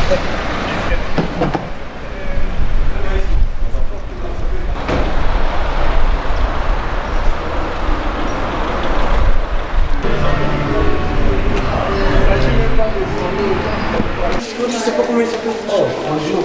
Je sais pas comment il s'appelle. Oh, bonjour,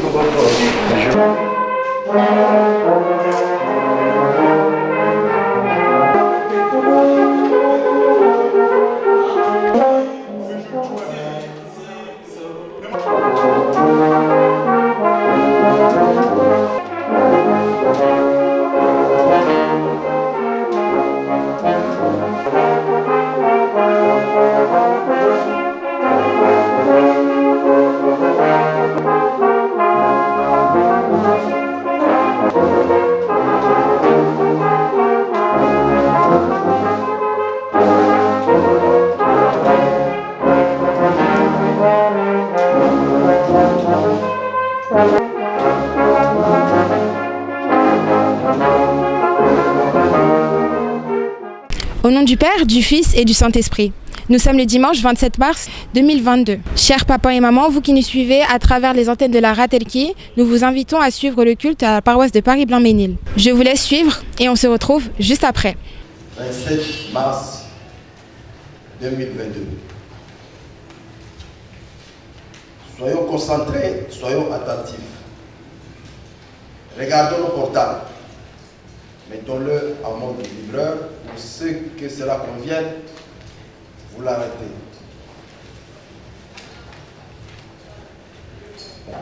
Au nom du Père, du Fils et du Saint-Esprit. Nous sommes le dimanche 27 mars 2022. Chers papas et mamans, vous qui nous suivez à travers les antennes de la Ratelki, nous vous invitons à suivre le culte à la paroisse de Paris-Blanc-Ménil. Je vous laisse suivre et on se retrouve juste après. 27 mars 2022. Soyons concentrés, soyons attentifs. Regardons le portable. Mettons-le en mode vibreur. Pour ceux que cela convienne, vous l'arrêtez.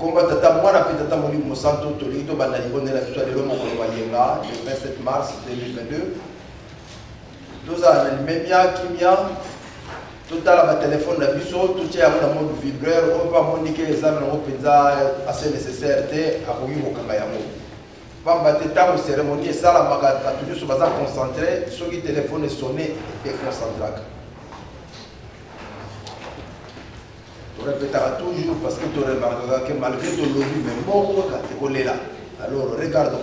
Combat tata mwana pitata moli mosanto tolito banaligo de la histoire de l'homme le 27 mars 2022. Tous en memia kimia total ba téléphone na biso tout ya na mode vibreur on va moniquer les amis no penza assez nécessaire te akoyi kokanga yango. Pamba te tango cérémonie et ça la magata toujours sur baza concentré sur le téléphone sonné et concentré. Tu répéteras toujours parce que tu remarqueras que malgré ton lobby, mais bon, tu es là. Alors, regardons.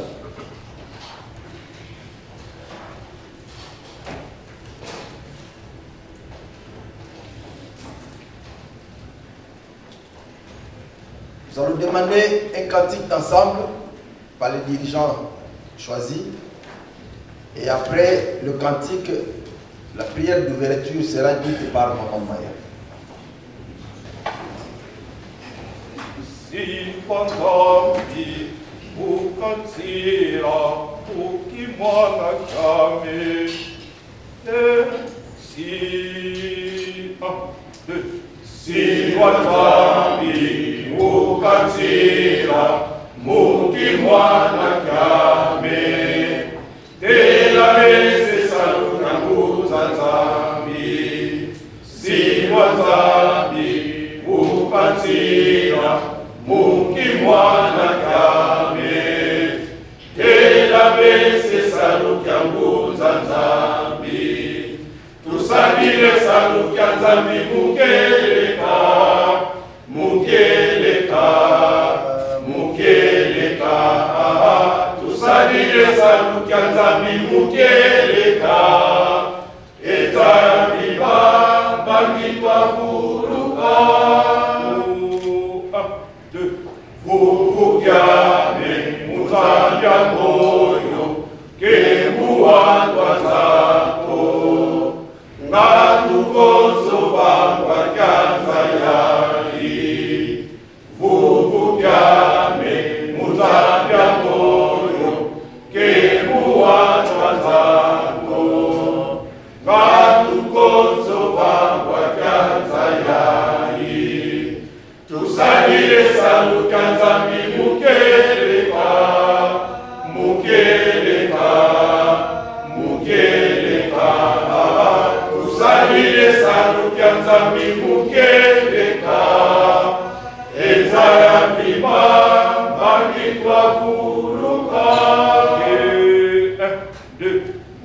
Nous allons demander un cantique ensemble par les dirigeants choisis. Et après le cantique, la prière d'ouverture sera dite par Maman Maya. Sifangambi ukatsira ukimwana kame Sifangambi ukatsira mukimwana kame Tela mese saluka kuzanzambi Sifangambi ukatsira mukimwana kame Tela bese salukya mbuza nzambi Tusabile salukya nzambi mukeleka Mukeleka Mukeleka Tusabile salukya nzambi mukeleka Etamiba bangitwa furuka Vuvukyame muzanja moyo kemuwandwa zako ngatukozo vangwa kyanza yali Vuvukyame muzanja moyo kemuwandwa zako ngatukozo vangwa kyanza yali Tusalire saluka nzambi mukeleka Mukeleka Mukeleka Tusalire saluka nzambi mukeleka Ezaya vima Bangitwa furuka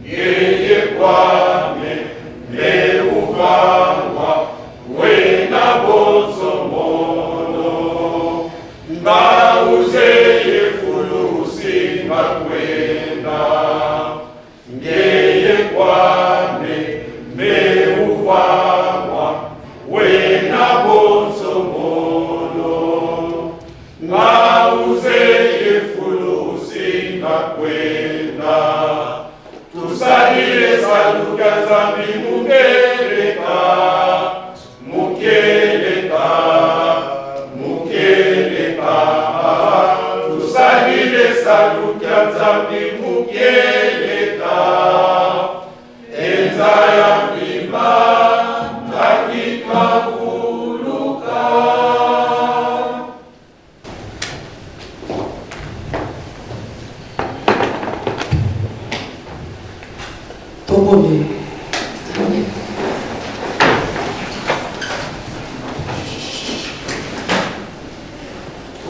Yeye kwame Meuvangwa Wena bonzo mono Ngauzeye fulusi makwenda Ngeye kwame meuvangwa Wena bonzo mono ya nzambi mukieleta enza ya mbima nakikavuluka. Tobone.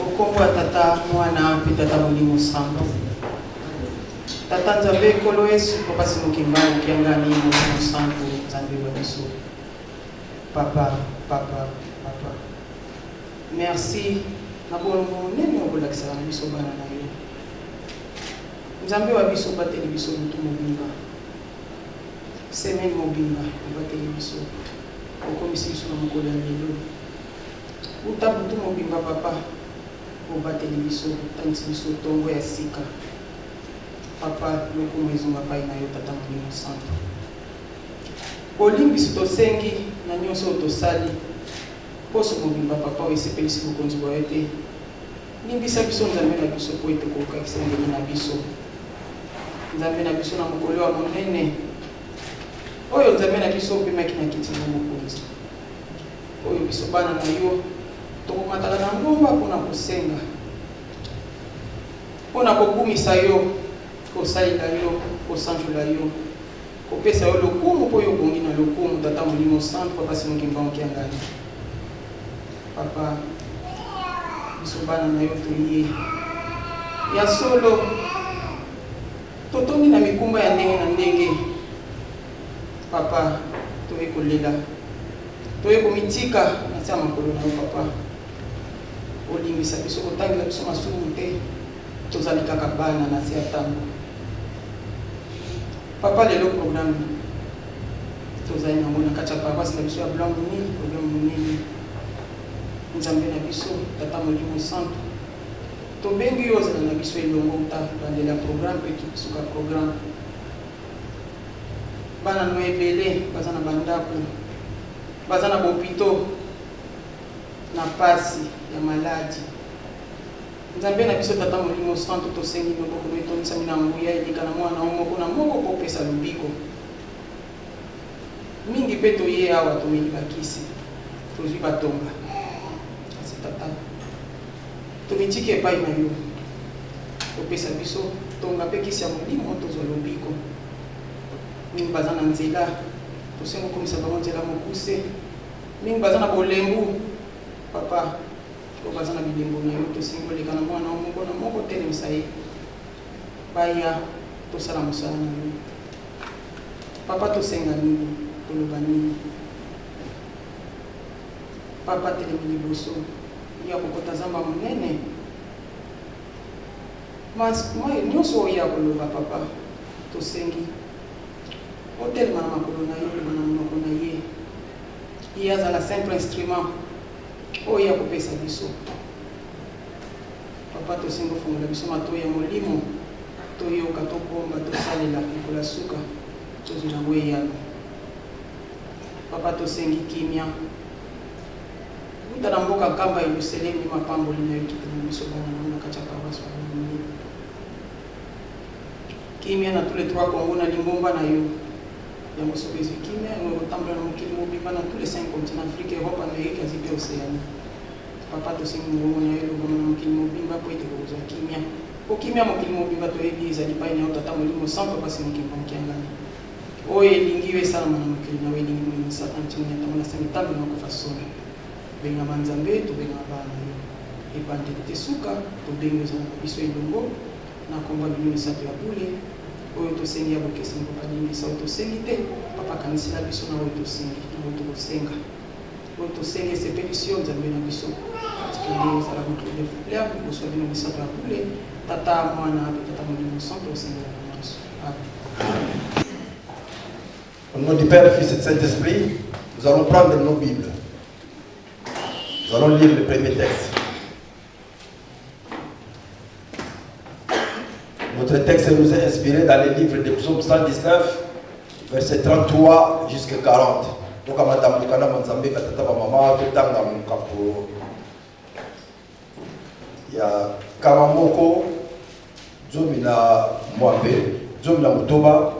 Okombo tata mwana mpe tata molimo santo. Tata nzambe kolo Yesu kopasi mokimba okiangani molimo santo nzambe wa biso. Papa. Merci na bolongo nene okolakisaka na biso bana na yo. Nzambe wa biso bateli biso mutu mobimba. Semaine mobimba bateli biso. Okomisi biso na mokolo ya lelo. Uta mutu mobimba papa. Obateli biso, tangisi biso tongo ya sika. Papa, lokumu ezonga pai na yo tata molimo santo. Olimbi tosengi na nyonso tosali. Poso mobimba papa oesepelisi bokonzi bwa yo te. Limbisa biso nzambe na biso po ete kokakisa ndenge na biso. Nzambe na biso na mokolo wa monene. Oyo nzambe na biso opemaki na kiti na mokonzi. Oyo biso bana na yo tokomatala na ngomba mpona kosenga. Mpona kokumisa yo, kosalela yo, kosanjula yo. Kopesa yo lokumu po yo bongi na lokumu tata molimo santo papa si mokimba okiangani. Papa, biso bana na yo toye. Ya solo, totongi na mikumba ya ndenge na ndenge. Papa, toye kolela. Toye komitika na tia makolo na yo papa. Olimbisa biso kotangela biso masumu te. Tozali kaka bana na se ya tango. Papa lelo programme. Tozali nango na kati ya paroisse na biso ya Blanc Munini, programme munene. Nzambe na biso, tata molimo santo. Tobengi yo ozala na biso elongo uta bandela programme pe tukisuka programme. Bana no ebele, baza na bandako. Baza na bopito. Na pasi ya maladi. Nzambe na biso tata molimo santo tosengi loboko no etonisa mina nguya elika na mwana moko na moko popesa lobiko. Mingi pe toye awa tomeli bakisi. Tozwi batonga. Asi tata. Tomitiki epai na yo. Topesa biso tonga pe kisi ya molimo tozwa lobiko. Mingi baza na nzela. Tosengo komisa bango nzela mokuse. Mingi baza na bolembu. Papa, obaza na bilembo na yo tosimboleka na mwana moko na moko telemisa ye. Baya tosala mosala na yo. Papa tosenga nini, toloba nini. Papa telemi liboso ya kokota zamba monene. Mas nyonso oya koloba papa tosengi. Otelema na makolo na yo, na monoko na ye. Ye azala simple instrument. Oya kopesa biso. Papa tosengo fungola biso mato ya molimo. Toyoka tobomba tosalela likola suka. Tozula weyano. Papa tosengi kimia. Uta na mboka kamba Yerusalemu mapamboli na yo kitana biso bana na kati ya paroisse. Kimia na tous les trois Congo na lingomba na yo. Ya mosobezi kimia no tambla na mokili mobimba na tous les 5 continents Afrique, Europe, Amérique, Asie et Océanie. Papa tosengi ngombo na yo lobo na mokili mobimba po ete kozwa kimia. Po kimia mokili mobimba toyebi ezali pai na yo tata molimo santo pasi mokili mokiangani. Oyo elingi yo esalama na mokili na yo elingi molimo satan ntini ntango na sami ntambo na kofasona. Benga banzambe tobenga bana yo. Ebandeli te suka tobenga ezala na biso elongo na komba bino misato ya bule. Oyo tosengi ya bokesi mboka limbisa oyo tosengi te papa kanisela biso na oyo tosengi na oyo tokosenga. Oyo tosengi esepelisi yo nzambe na biso katikende ezala bokili de fleur liboso bino misato ya bule tata mwana pe tata molimo santo osengela na nyonso. Amen. Au nom du Père, Fils et du Saint-Esprit, nous allons prendre nos Bibles. Nous allons lire le premier texte. Notre texte nous est inspiré dans le livre de Psaume 119, verset 33 jusqu'à 40. Donc, à Madame Mikana Manzambe, Katata Mama, Tutanga Mukapo. Il y a Kamamoko zomi na mwambe, zomi na mutoba,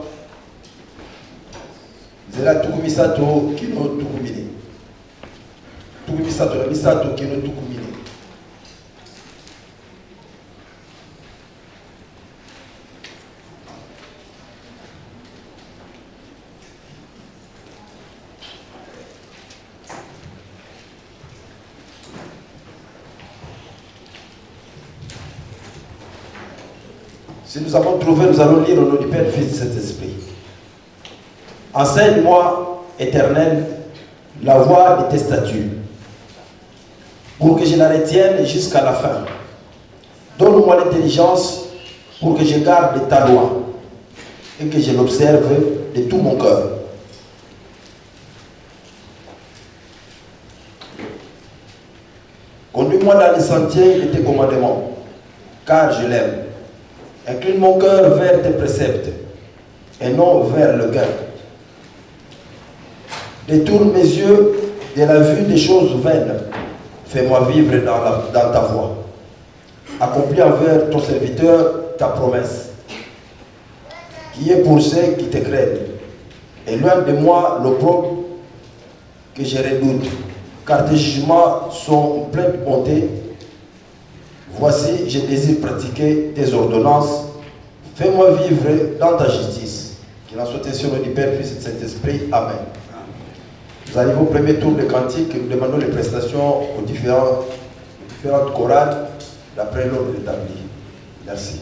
zela tuku misato kino tuku mine. Tuku misato na misato kino tuku mine. Si nous avons trouvé, nous allons lire au nom du Père, du Fils et du Saint-Esprit. Enseigne-moi, Éternel, la voie de tes statuts, pour que je la retienne jusqu'à la fin. Donne-moi l'intelligence pour que je garde ta loi et que je l'observe de tout mon cœur. Conduis-moi dans les sentiers de tes commandements, car je l'aime. Incline mon cœur vers tes préceptes et non vers le gain. Détourne mes yeux de la vue des choses vaines. Fais-moi vivre dans ta voie. Accomplis envers ton serviteur ta promesse, qui est pour ceux qui te craignent. Et loin de moi l'opprobre que je redoute, car tes jugements sont pleins de bonté. Voici, je désire pratiquer tes ordonnances. Fais-moi vivre dans ta justice. Qu'il en soit ainsi au nom du Père, Fils et du Saint-Esprit. Amen. Nous arrivons au premier tour de cantique. Nous demandons les prestations aux différentes chorales d'après l'ordre établi. Merci.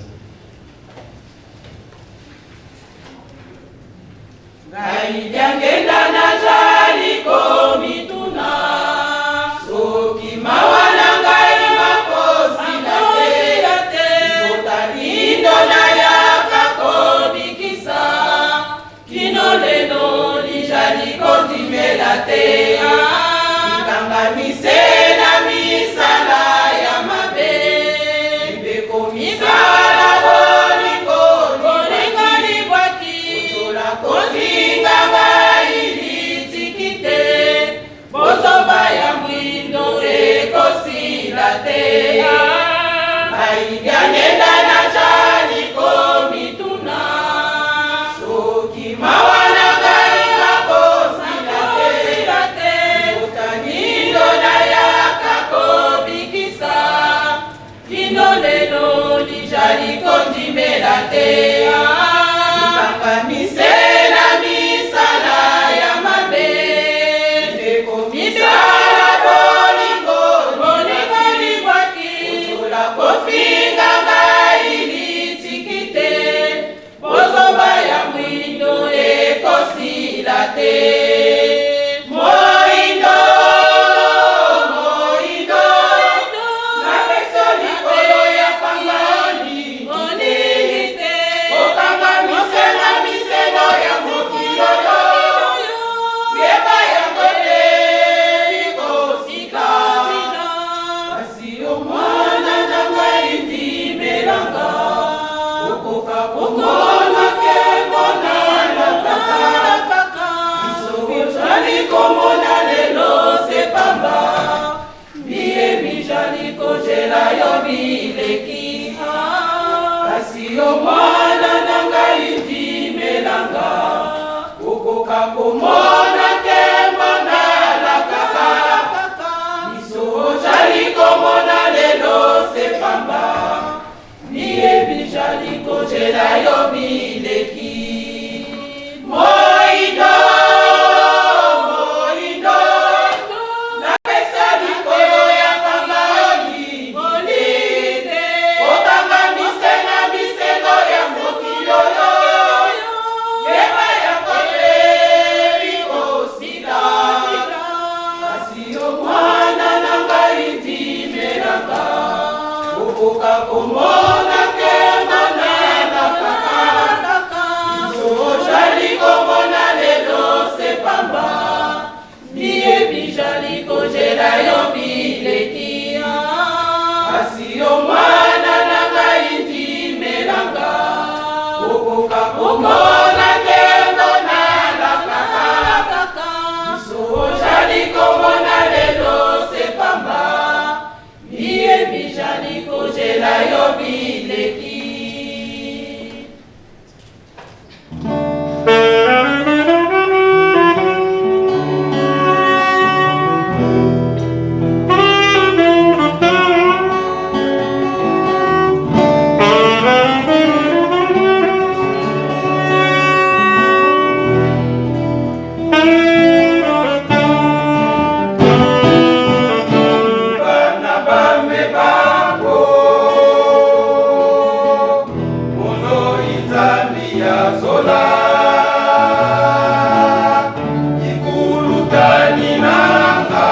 Bijali ko jela yo bile bako mono itami ya zola ikulutani nanga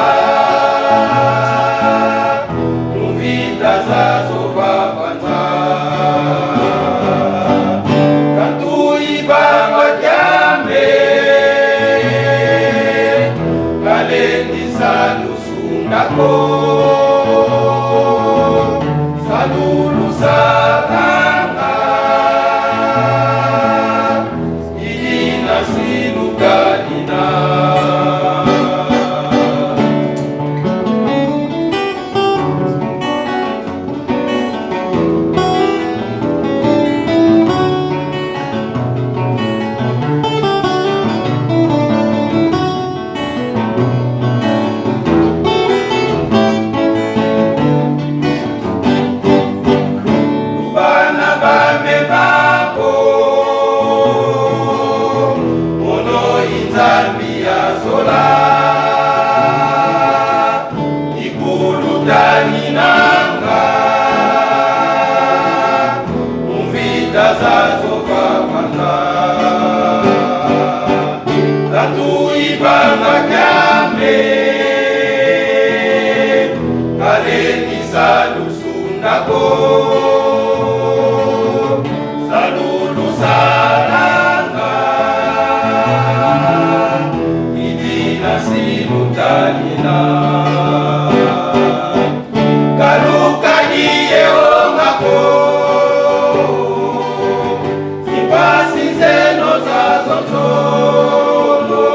muvita zazo vavanza katuibanga kyame kalendisa lusundako salulu saranga idina sinukanina salulu saranga idina sinutanina kalukaniye ongako zipasi zeno zazonzolo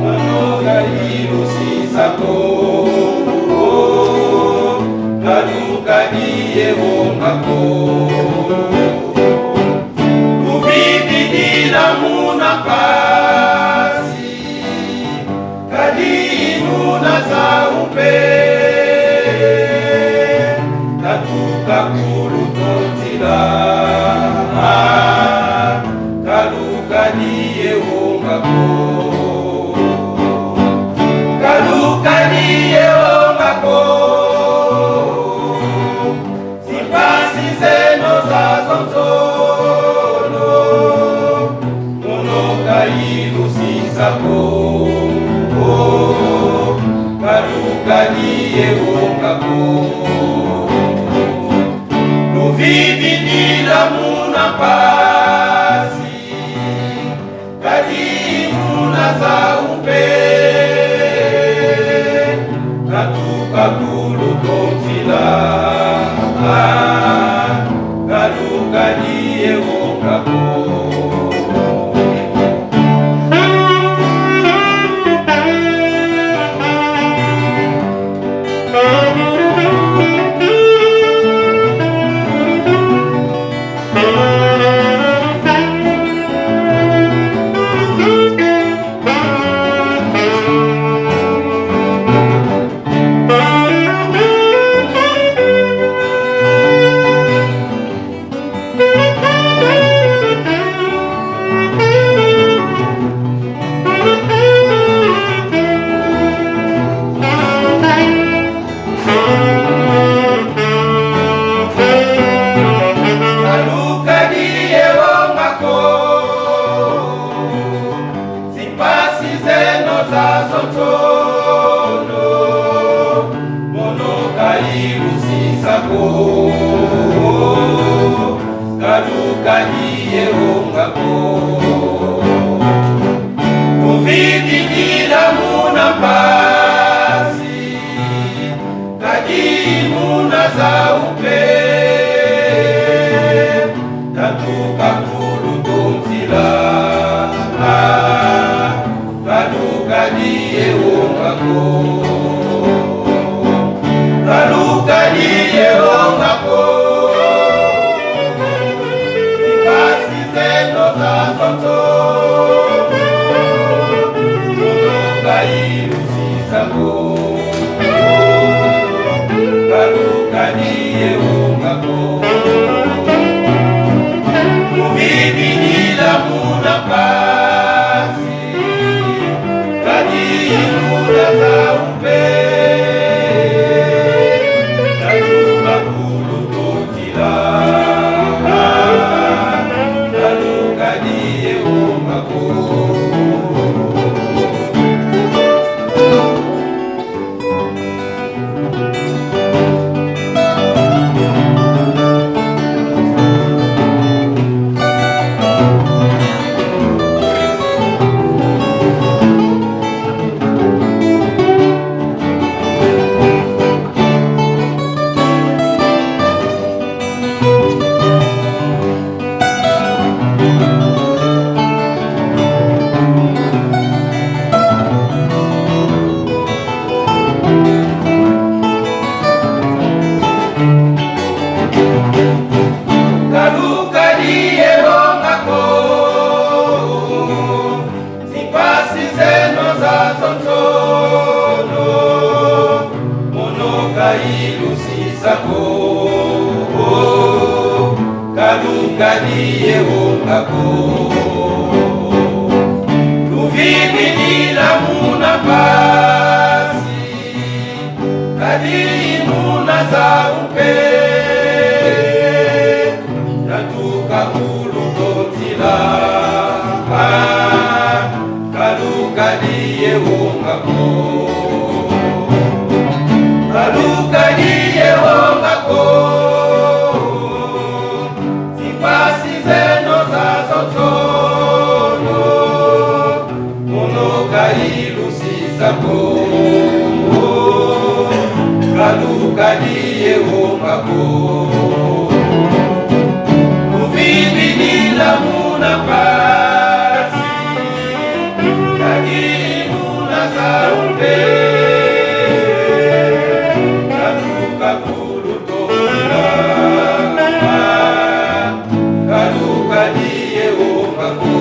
manogailusisako kalukaniye ongako uvididila munapasi kadinuna za upe katukakulutonzila kalukaniye ongako kalukaniye ongako zipasi zeno zazonzolo monokailusisako kalukaniye ongako nuvididila munapasi kadimuna za upe katukakulutonzila kalukaniye ongako kalukaniye ongako uvididila munapasi kadimuna za upe katukakulutonzila kalukaniye ongako kalukaniye ongako zipasi zeno zazonzolo monokailusisako kalukaniye ongako sako kalukadiye wongako luvibilila muna pasi kadii muna za upe natuka kulutotila kalukadiye wongako kalukadiye wongako zipasi zeno za sotono monokailusisako kalukadiye wongako uvibilila muna pasi kadii muna za upe kalukadiye wongako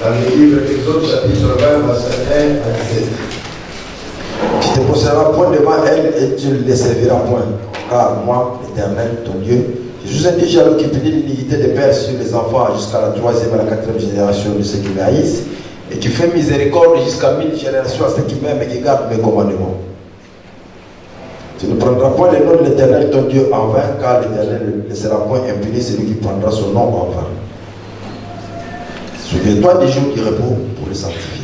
dans le livre Exode chapitre 20, verset 1 à 17. Tu te poseras point devant elle et tu ne les serviras point, car moi, l'Éternel, ton Dieu, je suis un Dieu jaloux qui punit l'iniquité des pères sur les enfants jusqu'à la 3e et la 4e génération de ceux qui me haïssent, et qui fait miséricorde jusqu'à 1000 générations à ceux qui m'aiment et qui gardent mes commandements. Tu ne prendras point le nom de l'Éternel ton Dieu en vain, car l'Éternel ne laissera point impuni celui qui prendra son nom en vain. Souviens-toi des jours du repos pour le sanctifier.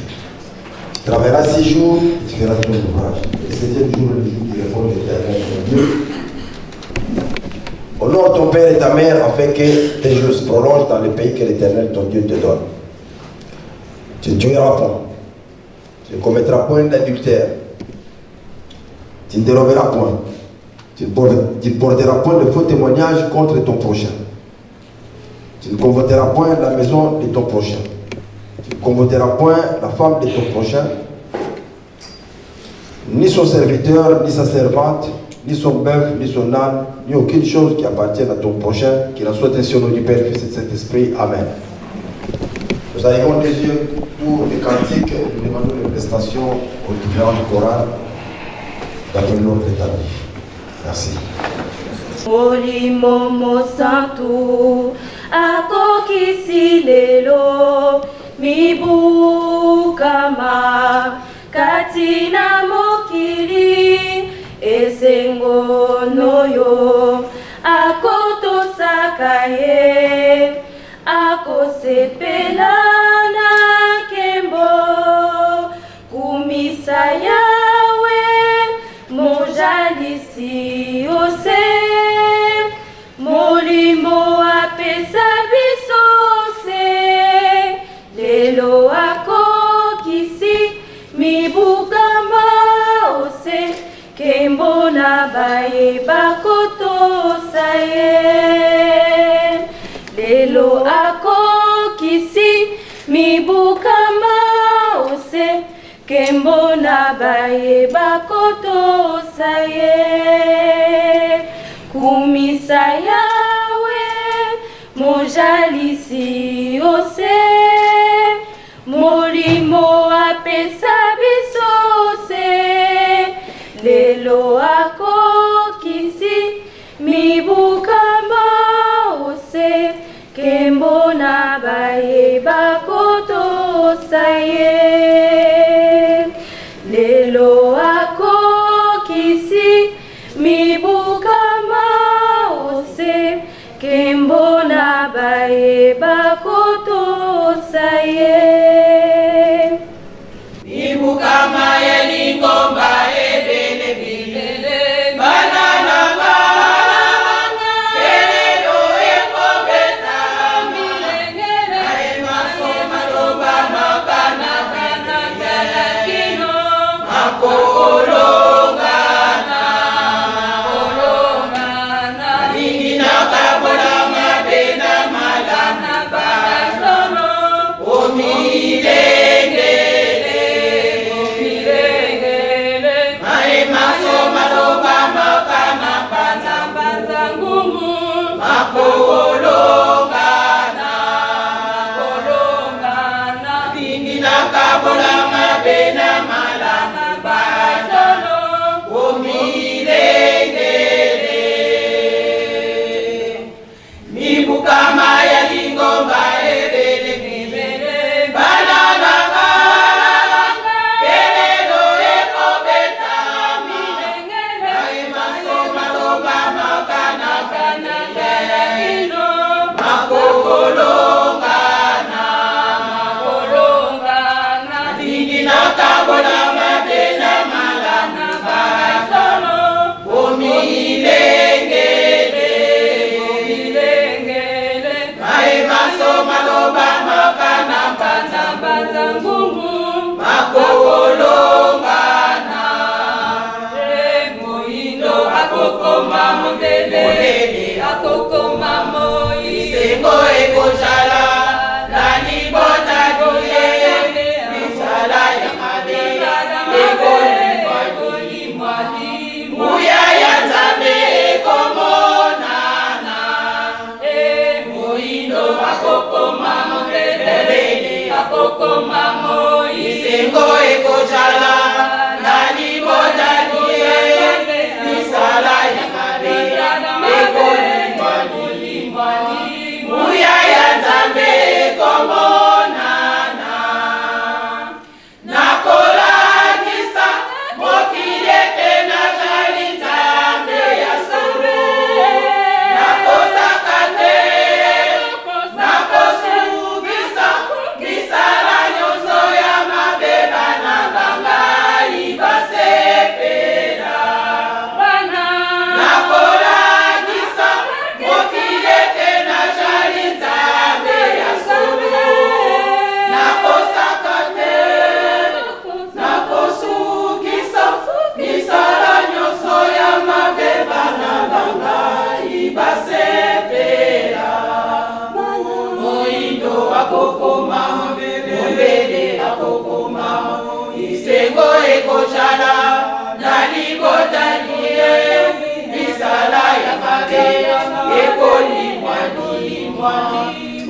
Tu travailleras 6 jours et tu feras ton ouvrage. Le 7e jour, le jour du repos de l'Éternel ton Dieu. Honore ton père et ta mère afin que tes jours se prolongent dans le pays que l'Éternel ton Dieu te donne. Tu ne tueras point. Tu ne commettras point d'adultère. Tu ne déroberas point. Tu ne porteras point de faux témoignages contre ton prochain. Tu ne convoiteras point la maison de ton prochain. Tu ne convoiteras point la femme de ton prochain, ni son serviteur, ni sa servante, ni son bœuf, ni son âne, ni aucune chose qui appartienne à ton prochain, qu'il en soit ainsi au nom du Père, du Fils et du Saint-Esprit. Amen. Nous arrivons au deuxième tour des cantiques. Nous demandons les prestations aux différentes chorales dans l'ordre établi. Merci. Molimo mosantu akokisi lelo mibukama katina mokili esengono yo akotosaka ye akosepela na kembo kumisa yawe mojalisi ose molimo apesa biso se lelo akokisi mibukama ose kembo na baye bakotosa ye lelo akokisi mibukama ose kembo na baye bakotosa ye kumisa yawe mojalisi ose molimo apesa biso se lelo akokisi mibukama ose kembo na baye bakotosa ye lelo akokisi mibukama ose kembo na baye bakotosa ye Mibukama ya lingomba ebele bilele banana banga kelelo ekobeta milengele masoma roba makana kana kana kino makolongana kolongana lingina kabola mabena malana basono omile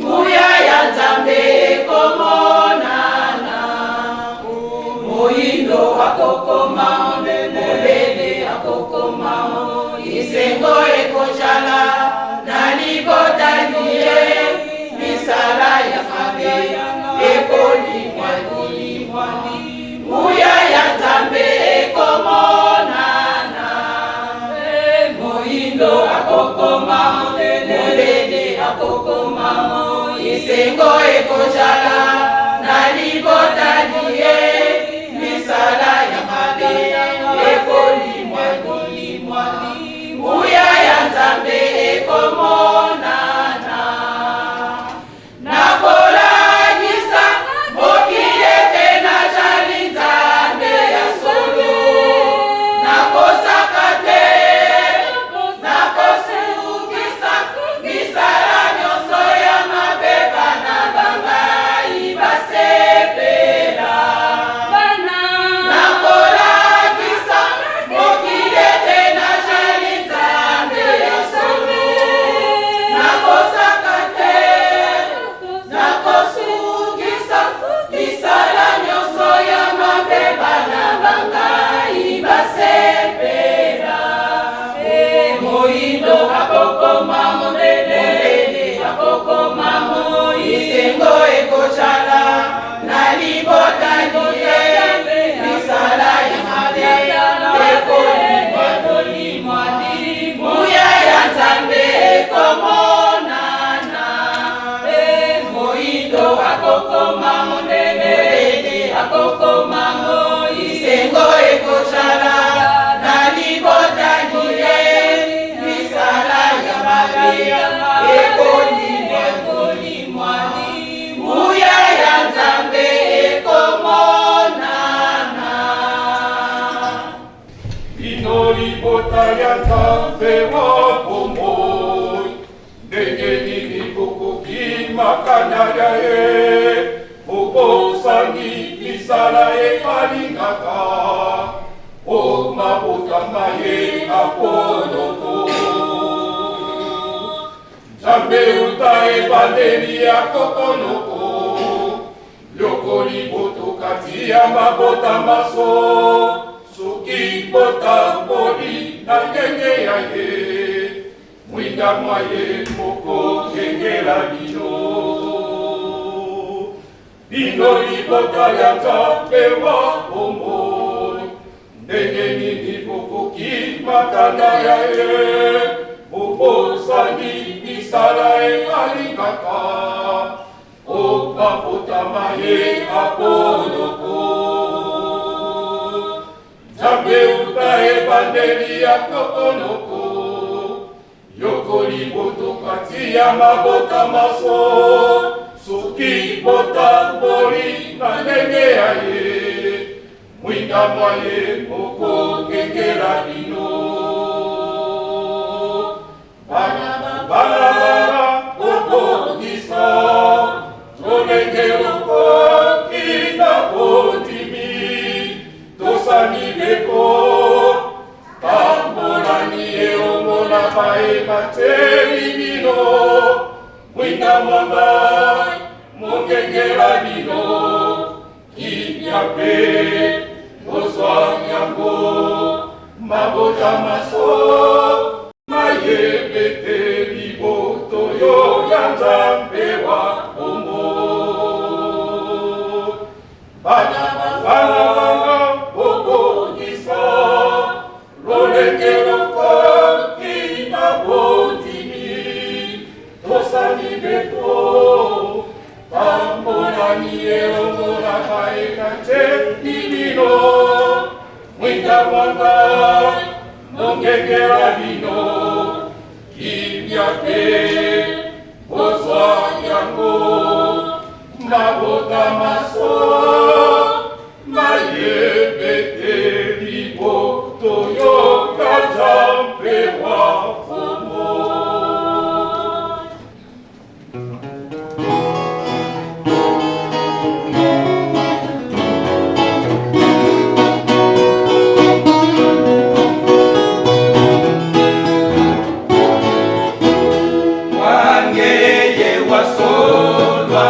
Uya ya Nzambe ekomonana moyindo akokoma molele akokoma isengo ekojala na libotani ye misala ya mabe ekolimwa muya ya Nzambe ekomonana moyindo akokoma molele akokoma isengo ekojala na libotani ye misala ya mabe ekolimwa muya ya Nzambe ekomonana nakolagisa mokili te najali Nzambe ya solo nakosaka te nakosukisa misala nyonso ya mabe bana bangai basepela nakolagisa mokili te najali Nzambe ya solo nakosaka te nakosukisa misala nyonso ya mabe bana bangai basepela moyindo akokoma monene akokoma isengo ekojala na libotani ye misala ya mabe ekolimwa muya ya Nzambe ekomonana moyindo akokoma monene akokoma isengo ekojala na libotani ye misala ya mabe ekolimwa muya ya Nzambe ekomonana Bino libota ya Nzambe wa bomoi ndenge nini bokoki makanya ya ye bobosani misala ye alingaka o mabotama ye apoloko Nzambe uta ebandeli ya kokonoko lokoli boto kati ya mabota maso soki botamboli na ngenge ya ye mwinda mwa ye moko ngengela bino libota ya Nzambe wa bomoi ndenge nini bokoki makanda ya ye bobosani misala ye alingaka o mabotama ye apoloko Nzambe uta ebandeli ya kokonoko yokoli boto kati ya mabota maso soki botamboli na ndenge ya ye mwinda mwa ye moko ngengela bino bana obongisa tolenge lokoki na bondimi tosani beko tambolani eomona baemateli bino mwinda mwangai mongengela bino kimia pe bozwa yango mabota maso mayebete liboto yo ya Nzambe wa bomoi bana banga bobongisa lolenge lokoki na bondimi tosani beto tambolani eongola baekate libino mwinda mwangai mongengela bino kimia pe bozwa yango mabota maso mayebete liboto yo ya Nzambe wa bomoi Wangeye wasolwa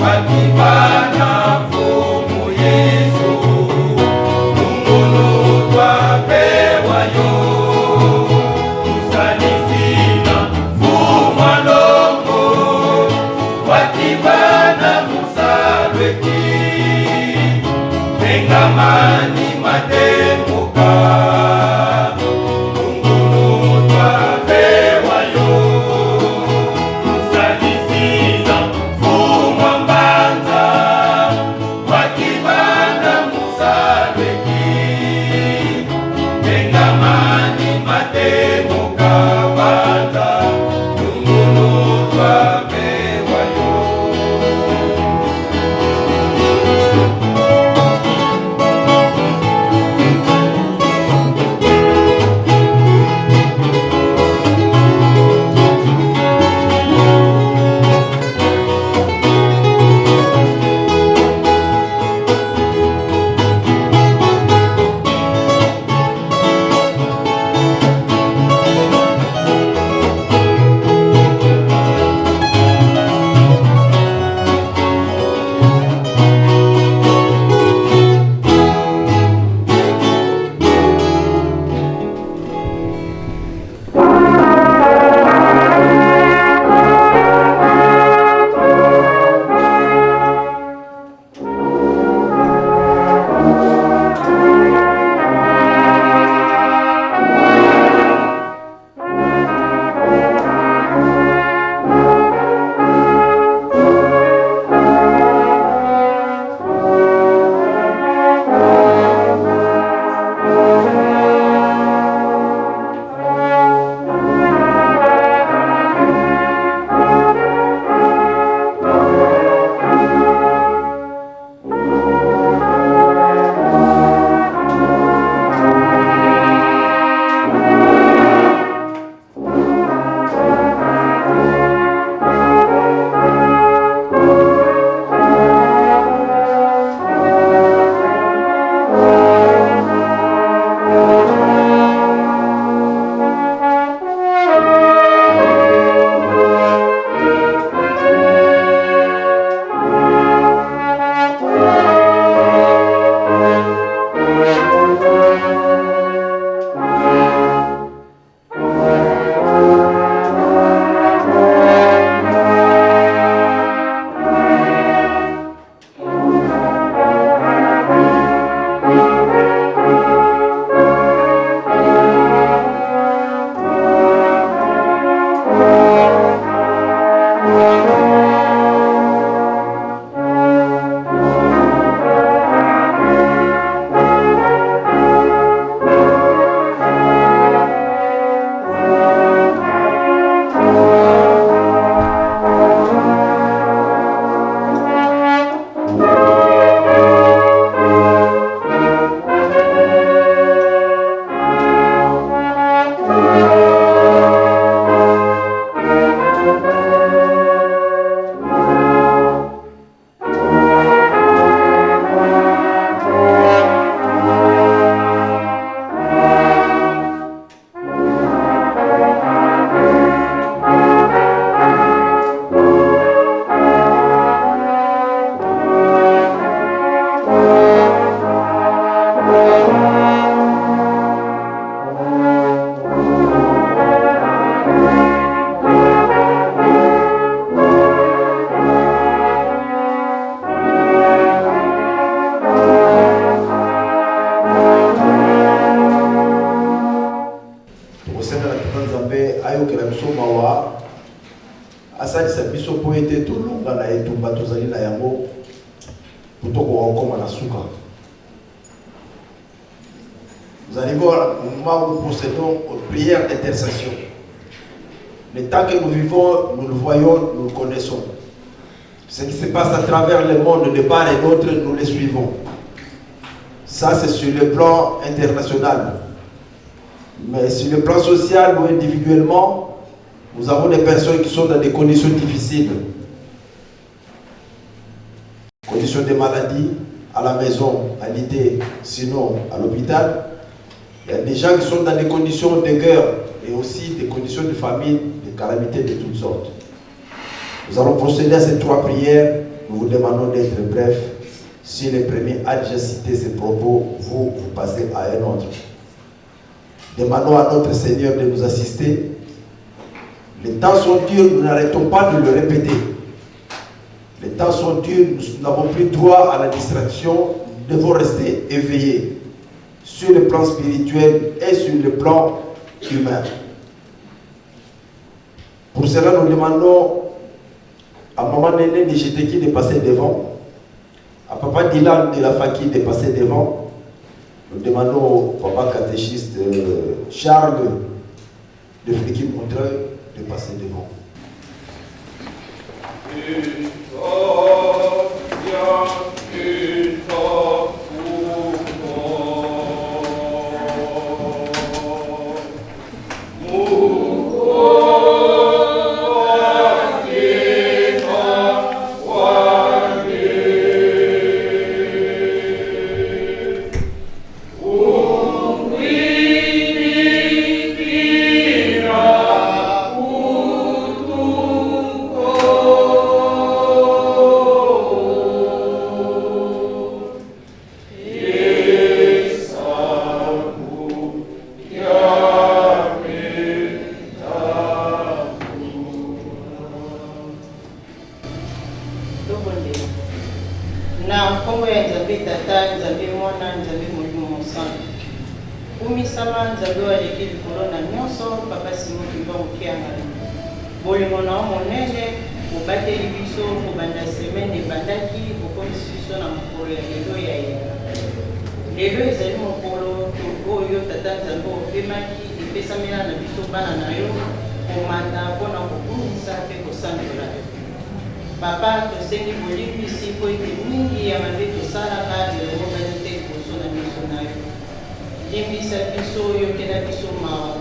wakifanya mfumu Yesu, Mungu twapewa yo, usalisina mfumu alongo, wakifanya musalweki, tengamani matemuka, Mungu twapewa yo, usalisina mfumu ambanza, wakifanya musalweki, tengamani matemuka banza, Mungu twapewa yo. asalisa biso po ete tolonga na etumba tozali na yango putoko wakoma na suka. Nous arrivons au moment où nous procédons aux prières d'intercession. Le temps que nous vivons, nous le voyons, nous le connaissons. Ce qui se passe à travers le monde de part et d'autre, nous le suivons. Ça, c'est sur le plan international. Mais sur le plan social ou individuellement, nous avons des personnes qui sont dans des conditions difficiles. Conditions de maladie, à la maison, à l'idée, sinon à l'hôpital. Il y a des gens qui sont dans des conditions de guerre et aussi des conditions de famine, de calamités de toutes sortes. Nous allons procéder à ces trois prières nous vous demandons d'être bref. Si le premier a déjà cité ses propos, vous passez à un autre. Demandons à notre Seigneur de nous assister. Les temps sont durs, nous n'arrêtons pas de le répéter. Les temps sont durs, nous n'avons plus droit à la distraction. Nous devons rester éveillés sur le plan spirituel et sur le plan humain. Pour cela, nous demandons à Maman Néné de Chéteki de passer devant, à Papa Dylan de la Faki de passer devant. Nous demandons au Papa catéchiste Charles de Friki Montreuil de passer devant. Papa, tosengi bolimi siko ete mingi ya mabe tosalaka elongo bani te liboso na miso na yo. Limbisa biso oyokela biso mawa.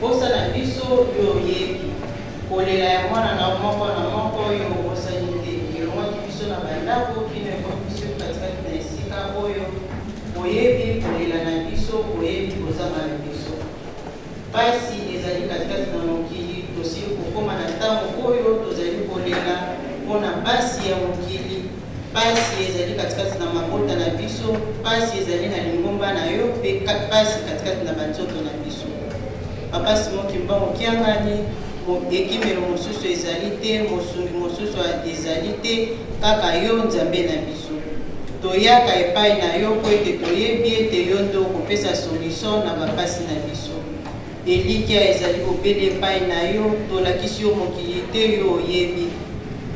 Posa na biso yo oyebi. Kolela ya mwana na moko oyo obosani te. Elongwaki biso na bandako kino ekoki biso katikati na esika oyo oyebi kolela na biso oyebi kozanga na biso. Pasi ezali katikati na mokili tosili kokoma na ntango oyo tozali kolela mpona pasi ya mokili. Pasi ezali katikati na mabota na biso, pasi ezali na lingomba na yo, mpe pasi katikati na banzoto na biso. Papa Simon Kimba mokiangani, ekimelo mosusu ezali te, mosungi mosusu ezali te, kaka yo Nzambe na biso. Toyaka epai na yo po ete toyebi ete yo nde okopesa solution na bapasi na biso. Elikia ezali kobele epai na yo, tolakisi yo mokili te yo oyebi.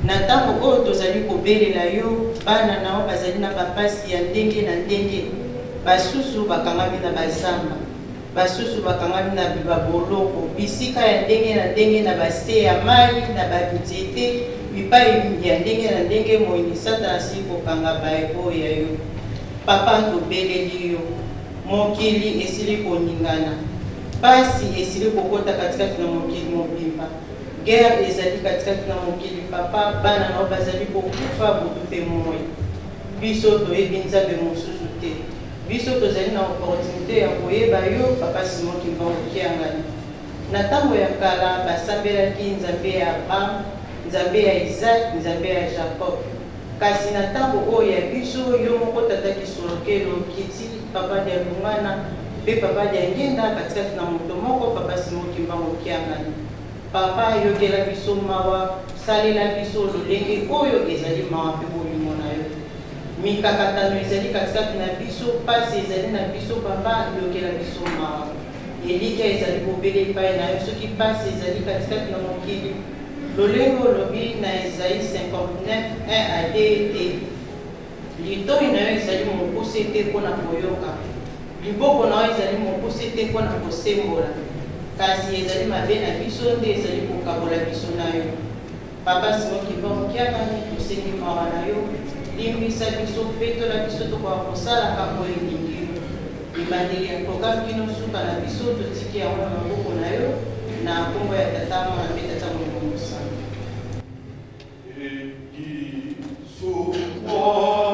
Na ntango oyo tozali kobelela yo, bana na yo bazali na bapasi ya ndenge na ndenge. Basusu bakangami na bazamba, basusu bakangami na baboloko, bisika ya ndenge na ndenge na base ya mai na banzete, bipai ya ndenge na ndenge moyini Satana asili kokanga baebo ya yo. Papa tobeleli yo, mokili esili koningana, pasi esili kokota katikati na mokili mobimba. Guerre ezali katikati na mokili papa, bana na bazali kokufa butu pe moi. Biso toyebi Nzambe mosusu te. Biso tozali na opportunité ya koyeba yo Papa Simon Kimba mokiangani. Na ntango ya kala basambelaki Nzambe ya Abraham, Nzambe ya Isaac, Nzambe ya Jacob. Kasi na ntango oyo ya biso yo moko tata kisolokelo kiti papa ya lungana pe papa ya ngenda katikati na moto moko Papa Simon Kimba mokiangani. Papa yokela biso mawa, salela biso lolenge oyo ezali mawa pe bolimo na yo. Mikakatano ezali katikati na biso, pasi ezali na biso papa yokela biso mawa. Elikia ezali kobele epai na yo, soki pasi ezali katikati na mokili. Lolenge olobi na Esaïe 59:1 ete litoi na yo ezali mokuse te mpona koyoka, liboko na yo ezali mokuse te mpona kosembola. Kasi ezali mabe na biso nde ezali kokabola biso na yo. Papa Simon Kimba mokiangani tosengi mawa na yo, limbisa biso petola biso tokoka kosala kako elingi yo. Libandeli ya programme kino suka na biso totiki yango na maboko na yo, na kombo ya tata mwana mpe tata molimo mosala. Mono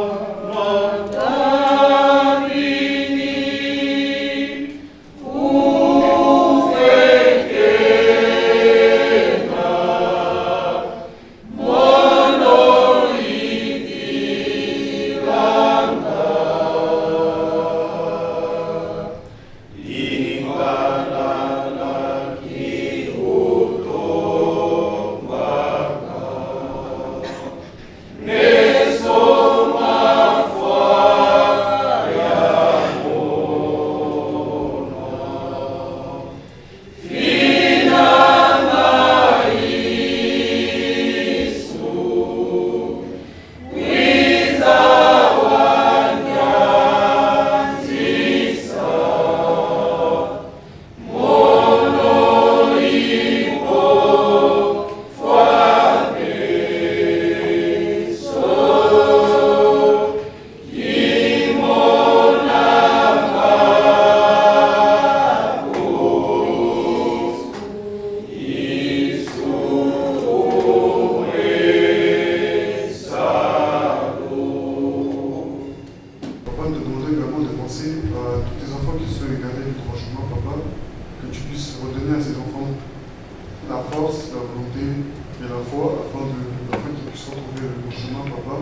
et la foi, afin qu'ils puissent retrouver le bon chemin, papa,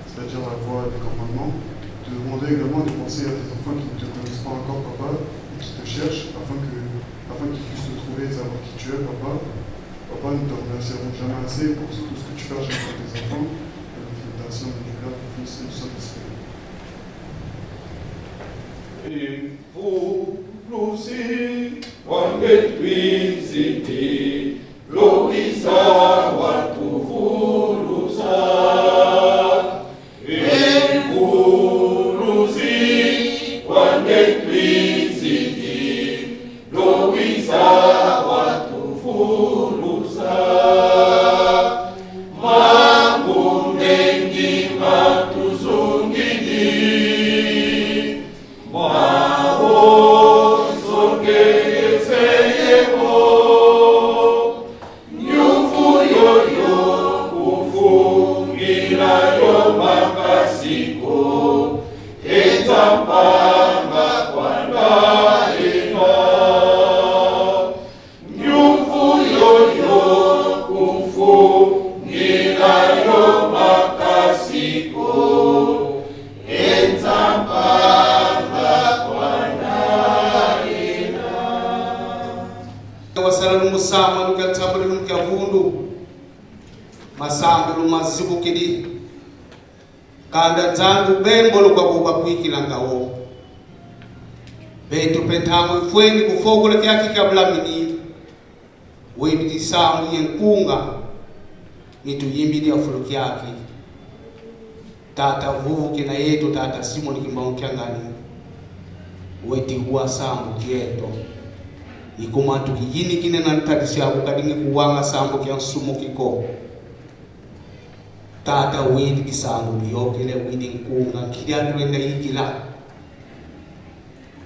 c'est-à-dire la voie des commandements. Te demander également de penser à tes enfants qui ne te connaissent pas encore, papa, et qui te cherchent, afin qu'ils puissent te trouver et savoir qui tu es, papa. Papa, nous ne te remercierons jamais assez pour tout ce que tu fais à chaque fois tes enfants. Et la félicitation du Père, du Fils et du Saint-Esprit. Et pour aussi, wangetwiziti, Lobisa watufulusa. Efurusi, wangetwiziti, Lobisa watufulusa. Mambo mengi matuzungidi, masambelo mazibu kidi kanda zangu bembolo kwa kuba kwikila ngawo beto pentango ifweni kufokole kyaki kabla mini wedi samu yenkunga nitu yimbidi afuluki yaki tata vuvu kina yetu tata Simoni Kimbao Kyangani wedi huwa sambu kieto ikumatu kijini kine nantadisi yako kadingi kuwanga sambu kia sumu kiko tata widi kisambu liyokele widi nkunga kidi atuenda hikila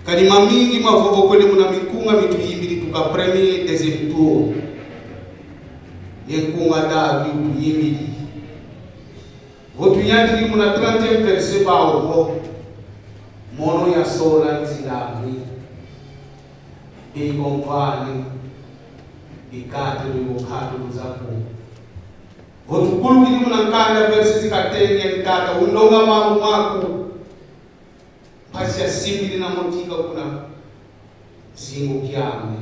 kalima mingi mavovo kwele muna mikunga mitu yimbidi tuka premier deuxième tour yenkunga davi utu yimbidi votu yandiri muna 30e verset bawo mono ya sola nzilami ikomvani ikati luyukatu luzaku votu kulukini muna nkanda verset zikateni ya mtata undonga mamu maku pasi ya simbili na motika kuna zingu kiame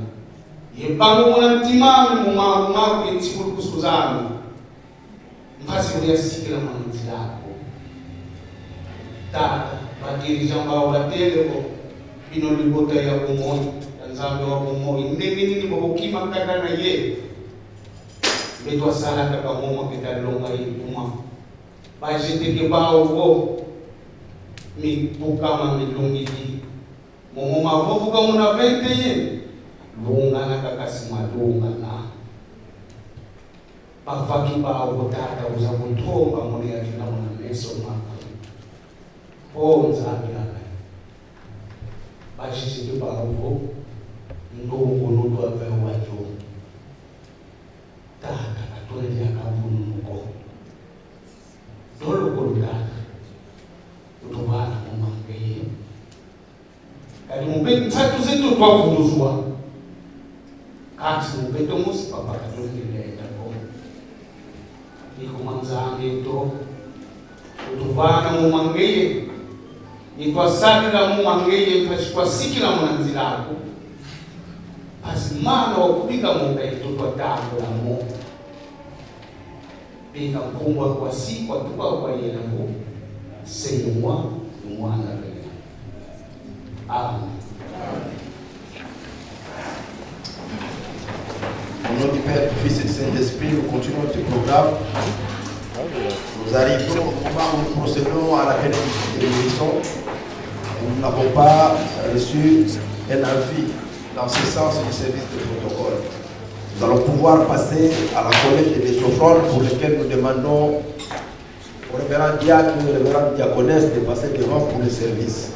yepangu muna mtimami mumamu maku yenchikulu kusuzami mpasi ulia sikila mwanzi yako tata batiri jambao bateleko bino libota ya umoi nzambe wa umoi nini bokima kanda na ye betwa sala kaka moma kitalonga yuma bajete ke bao go mi bukama milungi momo mavovu kama na vente ye lunga na kaka simadunga na bafaki bao tata uza kutomba moni ya kina mwana meso mako onza yana bashisi bao ndungu nudu apewa yo tata katole ya kabunu nuko dolo kolutata utubana mumangeye kadi mubeti tatu zetu twavuluzwa kati mubeto musi papa katole ndileta ko ikumanzange to utubana mumangeye nitwasakila mumangeye mpashikwa sikila mwananzilako basi mwana wakubika mubeto twatambula mo bika mkumbwa kwa sikwa tuka kwa yelangu senyumwa umwana kaya amen. Au nom du Père, du Fils et du Saint-Esprit, nous continuons notre programme. Nous arrivons au moment où nous procédons à la bénédiction de l'émission. Nous n'avons pas reçu un avis dans ce sens du service de protocole. Nous allons pouvoir passer à la collecte des offrandes pour lesquelles nous demandons au révérend diacre et au révérend diaconesse de passer devant pour le service.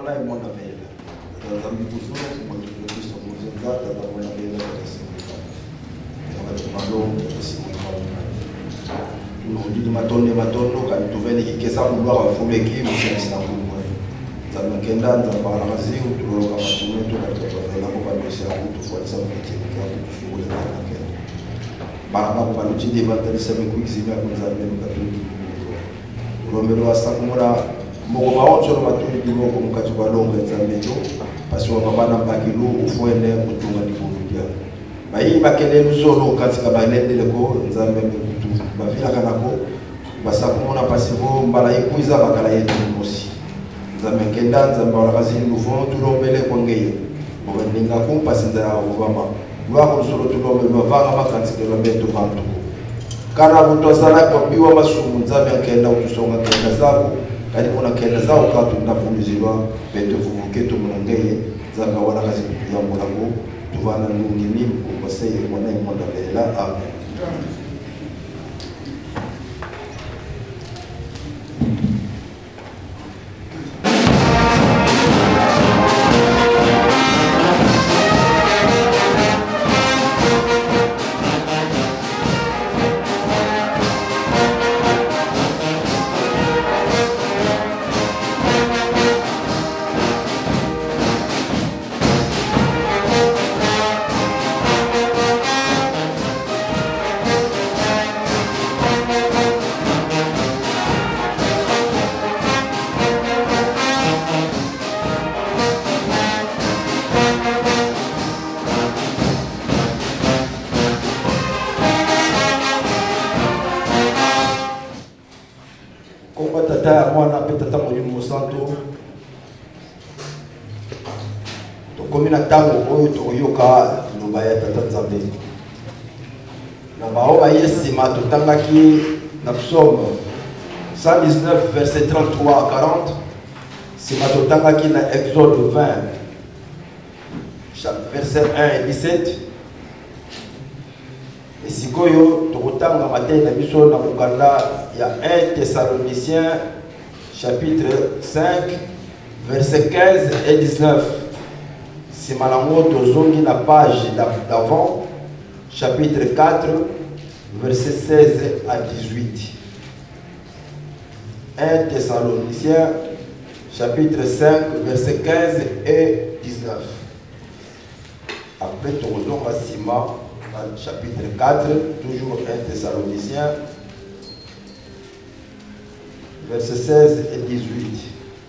mwana ye mwana vela nzambe kuzula kumatuzo kristo muzenza tata mwana vela tatasimika nzambe tatasimika nondini matondo kandi tuveni kikesa mulwa wafuleki musemisina kumwe nzambe kenda nzambe alamaziu tuloloka matume tukatotolela kubandosi yangu tufuatisa mukitinika kutushughuli nzambe kenda barabako balutindi evangelisame kuizimia kunzambe mukatuli ulombelo wasankumura moko baontsolo matuli biloko mukati kwa longa nzambe yo pasi wa babana bakilu ufuene kutunga libulu dia bayi bakelelu solo katika balendele ko nzambe mekutu bavila kanako basakumona pasivo mbala ikuiza bakala yetu mosi nzambe kenda nzambe wala kazi nouveau tulombele kwangeye bobendinga kumpa sinza ya obama lwako solo tulombe lwavanga makanzike lwambeto bantu kana kutosana kwa biwa masumu nzambe akenda utusonga kenda zako kadi kuna kenda zao katu ndapulizirwa beto vuvuketo munangeye nzambe wala kazi ya mulango tuvana nungini mkumbaseye mwana imonda vela amen. Tata mwana pe tata Molimo Santo tokomi na ntango oyo tokoyoka liloba ya tata Nzambe na bao baye nsima totangaki na psaume 119 verset 33 à 40 nsima totangaki na exode 20 verset 1 et 17 esikoyo tokotanga matei na biso na mokanda ya 1 Thessaloniciens chapitre 5 verset 15 et 19 simalango tozongi na page d'avant chapitre 4 verset 16 à 18 1 Thessaloniciens chapitre 5 verset 15 et 19 après tozonga sima chapitre 4, toujours 1 Thessaloniciens, versets 16 et 18.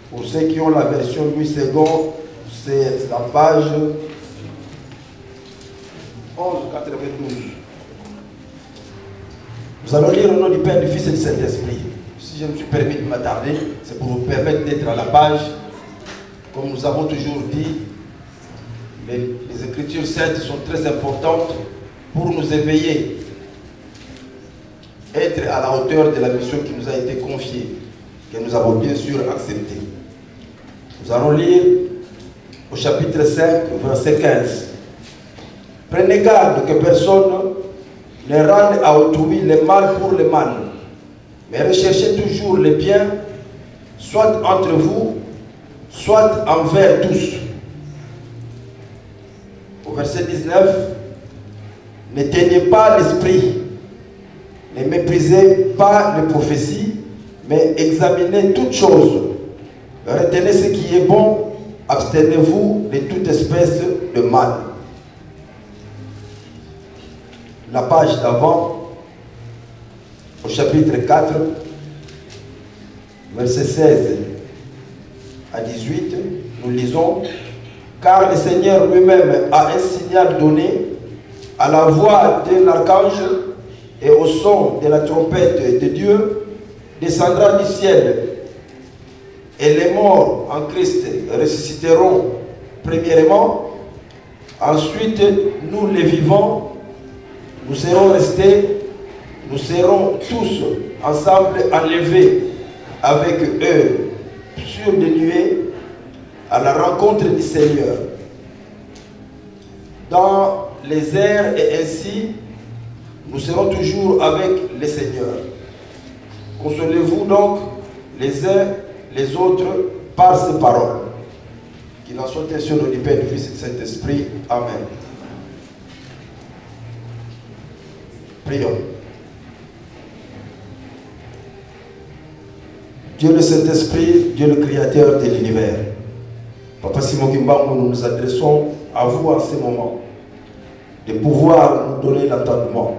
Pour ceux qui ont la version Louis II, c'est la page 1192. Nous allons lire au nom du Père, du Fils et du Saint-Esprit. Si je me suis permis de m'attarder, c'est pour vous permettre d'être à la page. Comme nous avons toujours dit, les Écritures saintes sont très importantes pour nous éveiller, être à la hauteur de la mission qui nous a été confiée, que nous avons bien sûr acceptée. Nous allons lire au chapitre 5, verset 15. Prenez garde que personne ne rende à autrui le mal pour le mal, mais recherchez toujours le bien, soit entre vous, soit envers tous. Au verset 19, ne tenez pas l'esprit, ne méprisez pas les prophéties, mais examinez toutes choses. Retenez ce qui est bon, abstenez-vous de toute espèce de mal. La page d'avant, au chapitre 4, verset 16 à 18, nous lisons: car le Seigneur lui-même a un signal donné à la voix d'un archange et au son de la trompette de Dieu, descendra du ciel, et les morts en Christ ressusciteront premièrement. Ensuite, nous les vivants, nous serons restés, nous serons tous ensemble enlevés avec eux sur des nuées à la rencontre du Seigneur dans les airs, et ainsi nous serons toujours avec le Seigneur. Consolez-vous donc les uns les autres par ces paroles. Qu'il en soit ainsi au nom du Père, du Fils et du Saint-Esprit. Amen. Prions. Dieu le Saint-Esprit, Dieu le Créateur de l'univers. Papa Simon Kimbango, nous nous adressons à vous en ce moment, de pouvoir nous donner l'entendement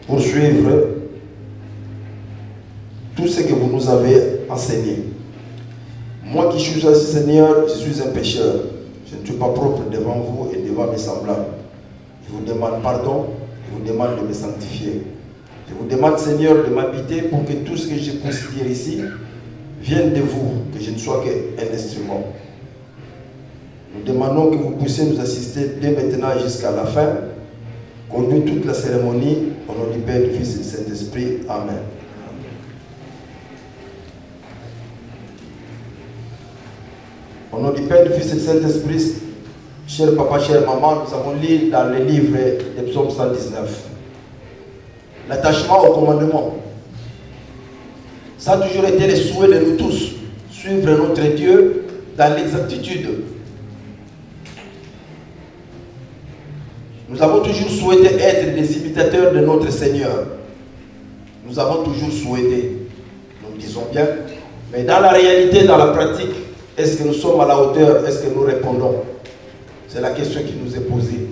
pour suivre tout ce que vous nous avez enseigné. Moi qui suis ainsi, Seigneur, je suis un pécheur. Je ne suis pas propre devant vous et devant mes semblables. Je vous demande pardon, je vous demande de me sanctifier. Je vous demande, Seigneur, de m'habiter pour que tout ce que je puisse dire ici vienne de vous, que je ne sois qu'un instrument. Nous demandons que vous puissiez nous assister dès maintenant jusqu'à la fin, conduire toute la cérémonie au nom du Père, du Fils et du Saint-Esprit. Amen. Au nom du Père, du Fils et du Saint-Esprit, cher papa, chère maman, nous avons lu dans le livre des psaumes 119. L'attachement au commandement. Ça a toujours été le souhait de nous tous, suivre notre Dieu dans l'exactitude. Nous avons toujours souhaité être des imitateurs de notre Seigneur. Nous avons toujours souhaité, nous le disons bien, mais dans la réalité, dans la pratique, est-ce que nous sommes à la hauteur? Est-ce que nous répondons? C'est la question qui nous est posée.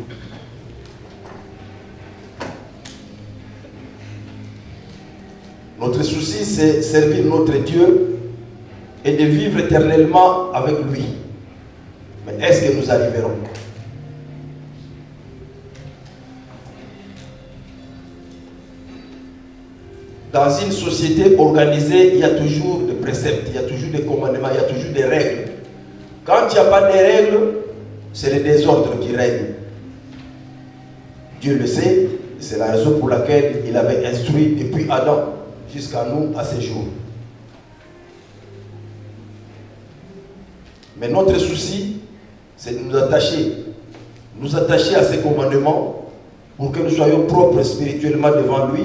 Notre souci, c'est servir notre Dieu et de vivre éternellement avec lui. Mais est-ce que nous arriverons? Dans une société organisée, il y a toujours des préceptes, il y a toujours des commandements, il y a toujours des règles. Quand il n'y a pas de règles, c'est le désordre qui règne. Dieu le sait, c'est la raison pour laquelle il avait instruit depuis Adam jusqu'à nous à ce jour. Mais notre souci, c'est de nous attacher à ces commandements pour que nous soyons propres spirituellement devant lui,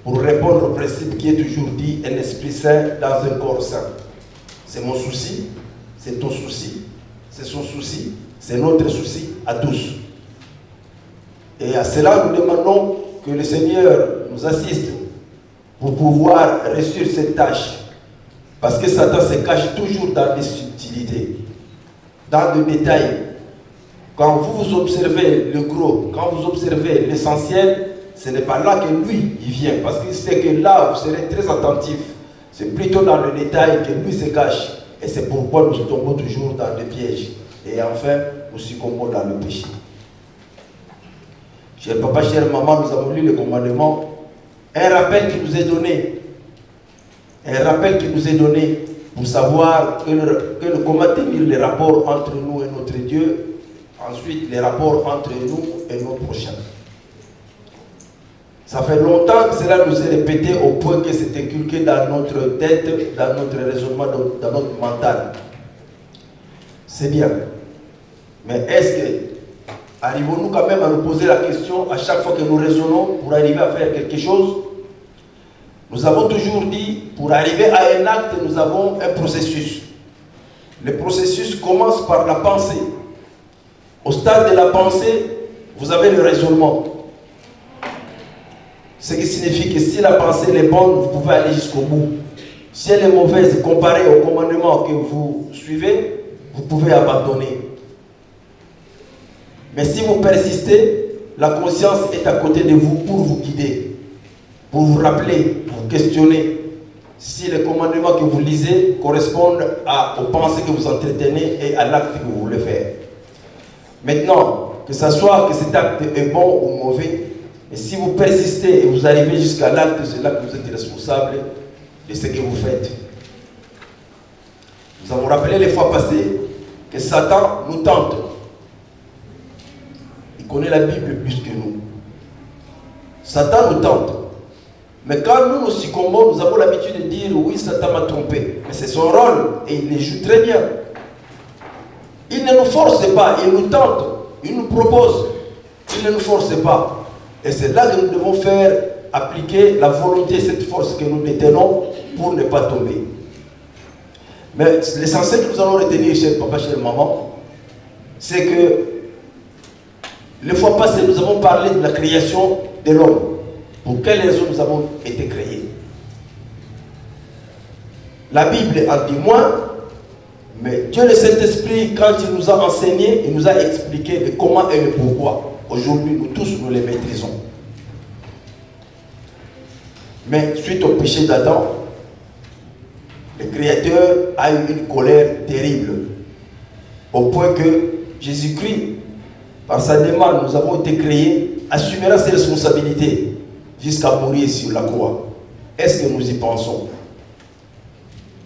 pour répondre au principe qui est toujours dit, un esprit saint dans un corps saint. C'est mon souci, c'est ton souci, c'est son souci, c'est notre souci à tous. Et à cela, nous demandons que le Seigneur nous assiste pour pouvoir réussir cette tâche. Parce que Satan se cache toujours dans des subtilités, dans des détails. Quand vous observez le gros, quand vous observez l'essentiel, ce n'est pas là que lui, il vient. Parce qu'il sait que là, vous serez très attentif. C'est plutôt dans le détail que lui se cache. Et c'est pourquoi nous tombons toujours dans des pièges. Et enfin, nous succombons dans le péché. Cher papa, chère maman, nous avons lu le commandement. Un rappel qui nous est donné. Un rappel qui nous est donné pour savoir comment tenir les rapports entre nous et notre Dieu. Ensuite, les rapports entre nous et nos prochains. Ça fait longtemps que cela nous est répété au point que c'est inculqué dans notre tête, dans notre raisonnement, dans notre mental. C'est bien. Mais est-ce que arrivons-nous quand même à nous poser la question à chaque fois que nous raisonnons pour arriver à faire quelque chose? Nous avons toujours dit, pour arriver à un acte, nous avons un processus. Le processus commence par la pensée. Au stade de la pensée, vous avez le raisonnement. Ce qui signifie que si la pensée est bonne, vous pouvez aller jusqu'au bout. Si elle est mauvaise, comparée au commandement que vous suivez, vous pouvez abandonner. Mais si vous persistez, la conscience est à côté de vous pour vous guider, pour vous rappeler, pour vous questionner si les commandements que vous lisez correspondent aux pensées que vous entretenez et à l'acte que vous voulez faire. Maintenant, que ce soit que cet acte est bon ou mauvais, et si vous persistez et vous arrivez jusqu'à l'acte, c'est là que vous êtes responsable de ce que vous faites. Nous avons rappelé les fois passées que Satan nous tente. Il connaît la Bible plus que nous. Satan nous tente. Mais quand nous nous succombons, nous avons l'habitude de dire oui, Satan m'a trompé. Mais c'est son rôle et il le joue très bien. Il ne nous force pas, il nous tente, il nous propose. Il ne nous force pas. Et c'est là que nous devons faire appliquer la volonté, cette force que nous détenons pour ne pas tomber. Mais l'essentiel que nous allons retenir, cher papa, chère maman, c'est que les fois passées, nous avons parlé de la création de l'homme. Pour quelles raisons nous avons été créés? La Bible en dit moins, mais Dieu le Saint-Esprit, quand il nous a enseigné, il nous a expliqué de comment et le pourquoi. Aujourd'hui, nous tous, nous les maîtrisons. Mais suite au péché d'Adam, le Créateur a eu une colère terrible, au point que Jésus-Christ, par sa demande, nous avons été créés, assumera ses responsabilités jusqu'à mourir sur la croix. Est-ce que nous y pensons?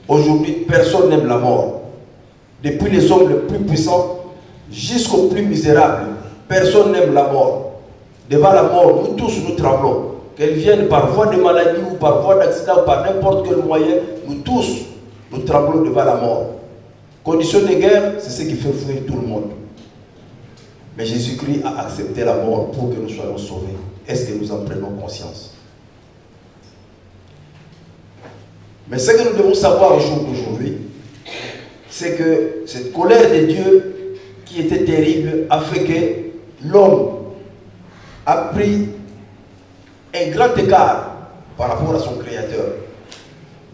Aujourd'hui, personne n'aime la mort. Depuis les hommes les plus puissants jusqu'aux plus misérables, personne n'aime la mort. Devant la mort, nous tous nous tremblons. Qu'elle vienne par voie de maladie ou par voie d'accident ou par n'importe quel moyen, nous tous, nous tremblons devant la mort. Condition de guerre, c'est ce qui fait fuir tout le monde. Mais Jésus-Christ a accepté la mort pour que nous soyons sauvés. Est-ce que nous en prenons conscience? Mais ce que nous devons savoir au jour d'aujourd'hui, c'est que cette colère de Dieu qui était terrible a fait que l'homme a pris un grand écart par rapport à son Créateur.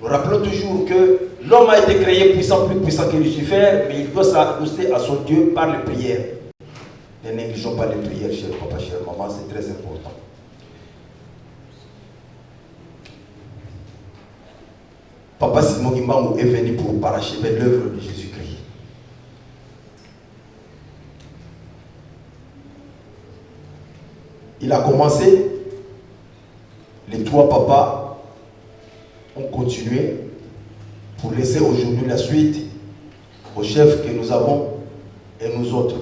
Nous rappelons toujours que l'homme a été créé puissant, plus puissant que Lucifer, mais il doit s'accoster à son Dieu par les prières. Ne négligeons pas les prières, cher papa, chère maman, c'est très important. Papa Simon Kimbangu est venu pour parachever l'œuvre de Jésus-Christ. Il a commencé, les trois papas ont continué pour laisser aujourd'hui la suite aux chefs que nous avons et nous autres.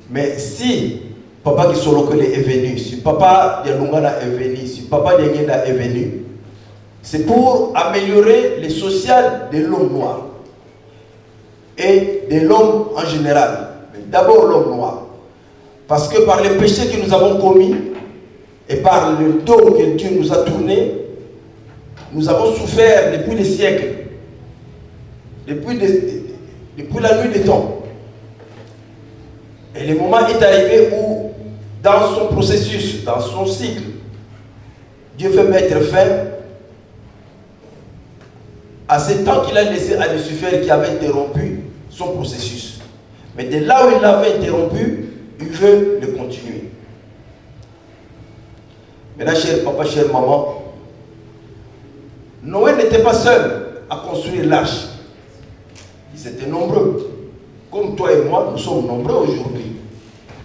Mais si Papa Kisolokole est venu, si Papa Yalungana est venu, si Papa Yangenda est venu, c'est pour améliorer le social de l'homme noir et de l'homme en général. Mais d'abord l'homme noir. Parce que par les péchés que nous avons commis et par le dos que Dieu nous a tourné, nous avons souffert depuis des siècles, depuis la nuit des temps. Et le moment est arrivé où, dans son processus, dans son cycle, Dieu fait mettre fin à ce temps qu'il a laissé à Lucifer qui avait interrompu son processus. Mais de là où il l'avait interrompu, il veut le continuer. Maintenant, cher papa, chère maman, Noé n'était pas seul à construire l'arche. Ils étaient nombreux. Comme toi et moi, nous sommes nombreux aujourd'hui.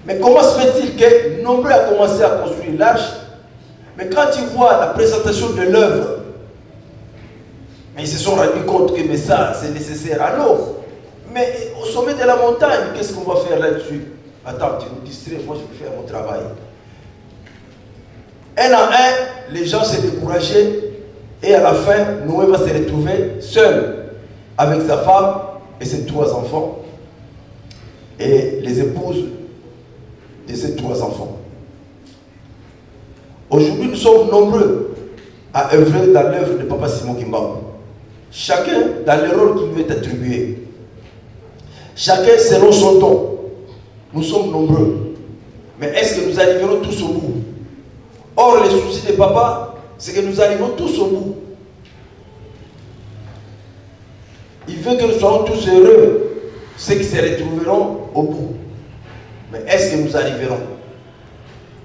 Mais comment se fait-il que nombreux a commencé à construire l'arche, mais quand ils voient la présentation de l'œuvre, ils se sont rendus compte que mais ça, c'est nécessaire. Alors, mais au sommet de la montagne, qu'est-ce qu'on va faire là-dessus? Attends, tu nous distrais, moi je vais faire mon travail. Un à un, les gens s'est découragés et à la fin, Noé va se retrouver seul avec sa femme et ses trois enfants et les épouses de ces trois enfants. Aujourd'hui, nous sommes nombreux à œuvrer dans l'œuvre de Papa Simon Kimbangu. Chacun dans le rôle qui lui est attribué. Chacun selon son don. Nous sommes nombreux. Mais est-ce que nous arriverons tous au bout? Or, le souci de Papa, c'est que nous arrivons tous au bout. Il veut que nous soyons tous heureux, ceux qui se retrouveront au bout. Mais est-ce que nous arriverons?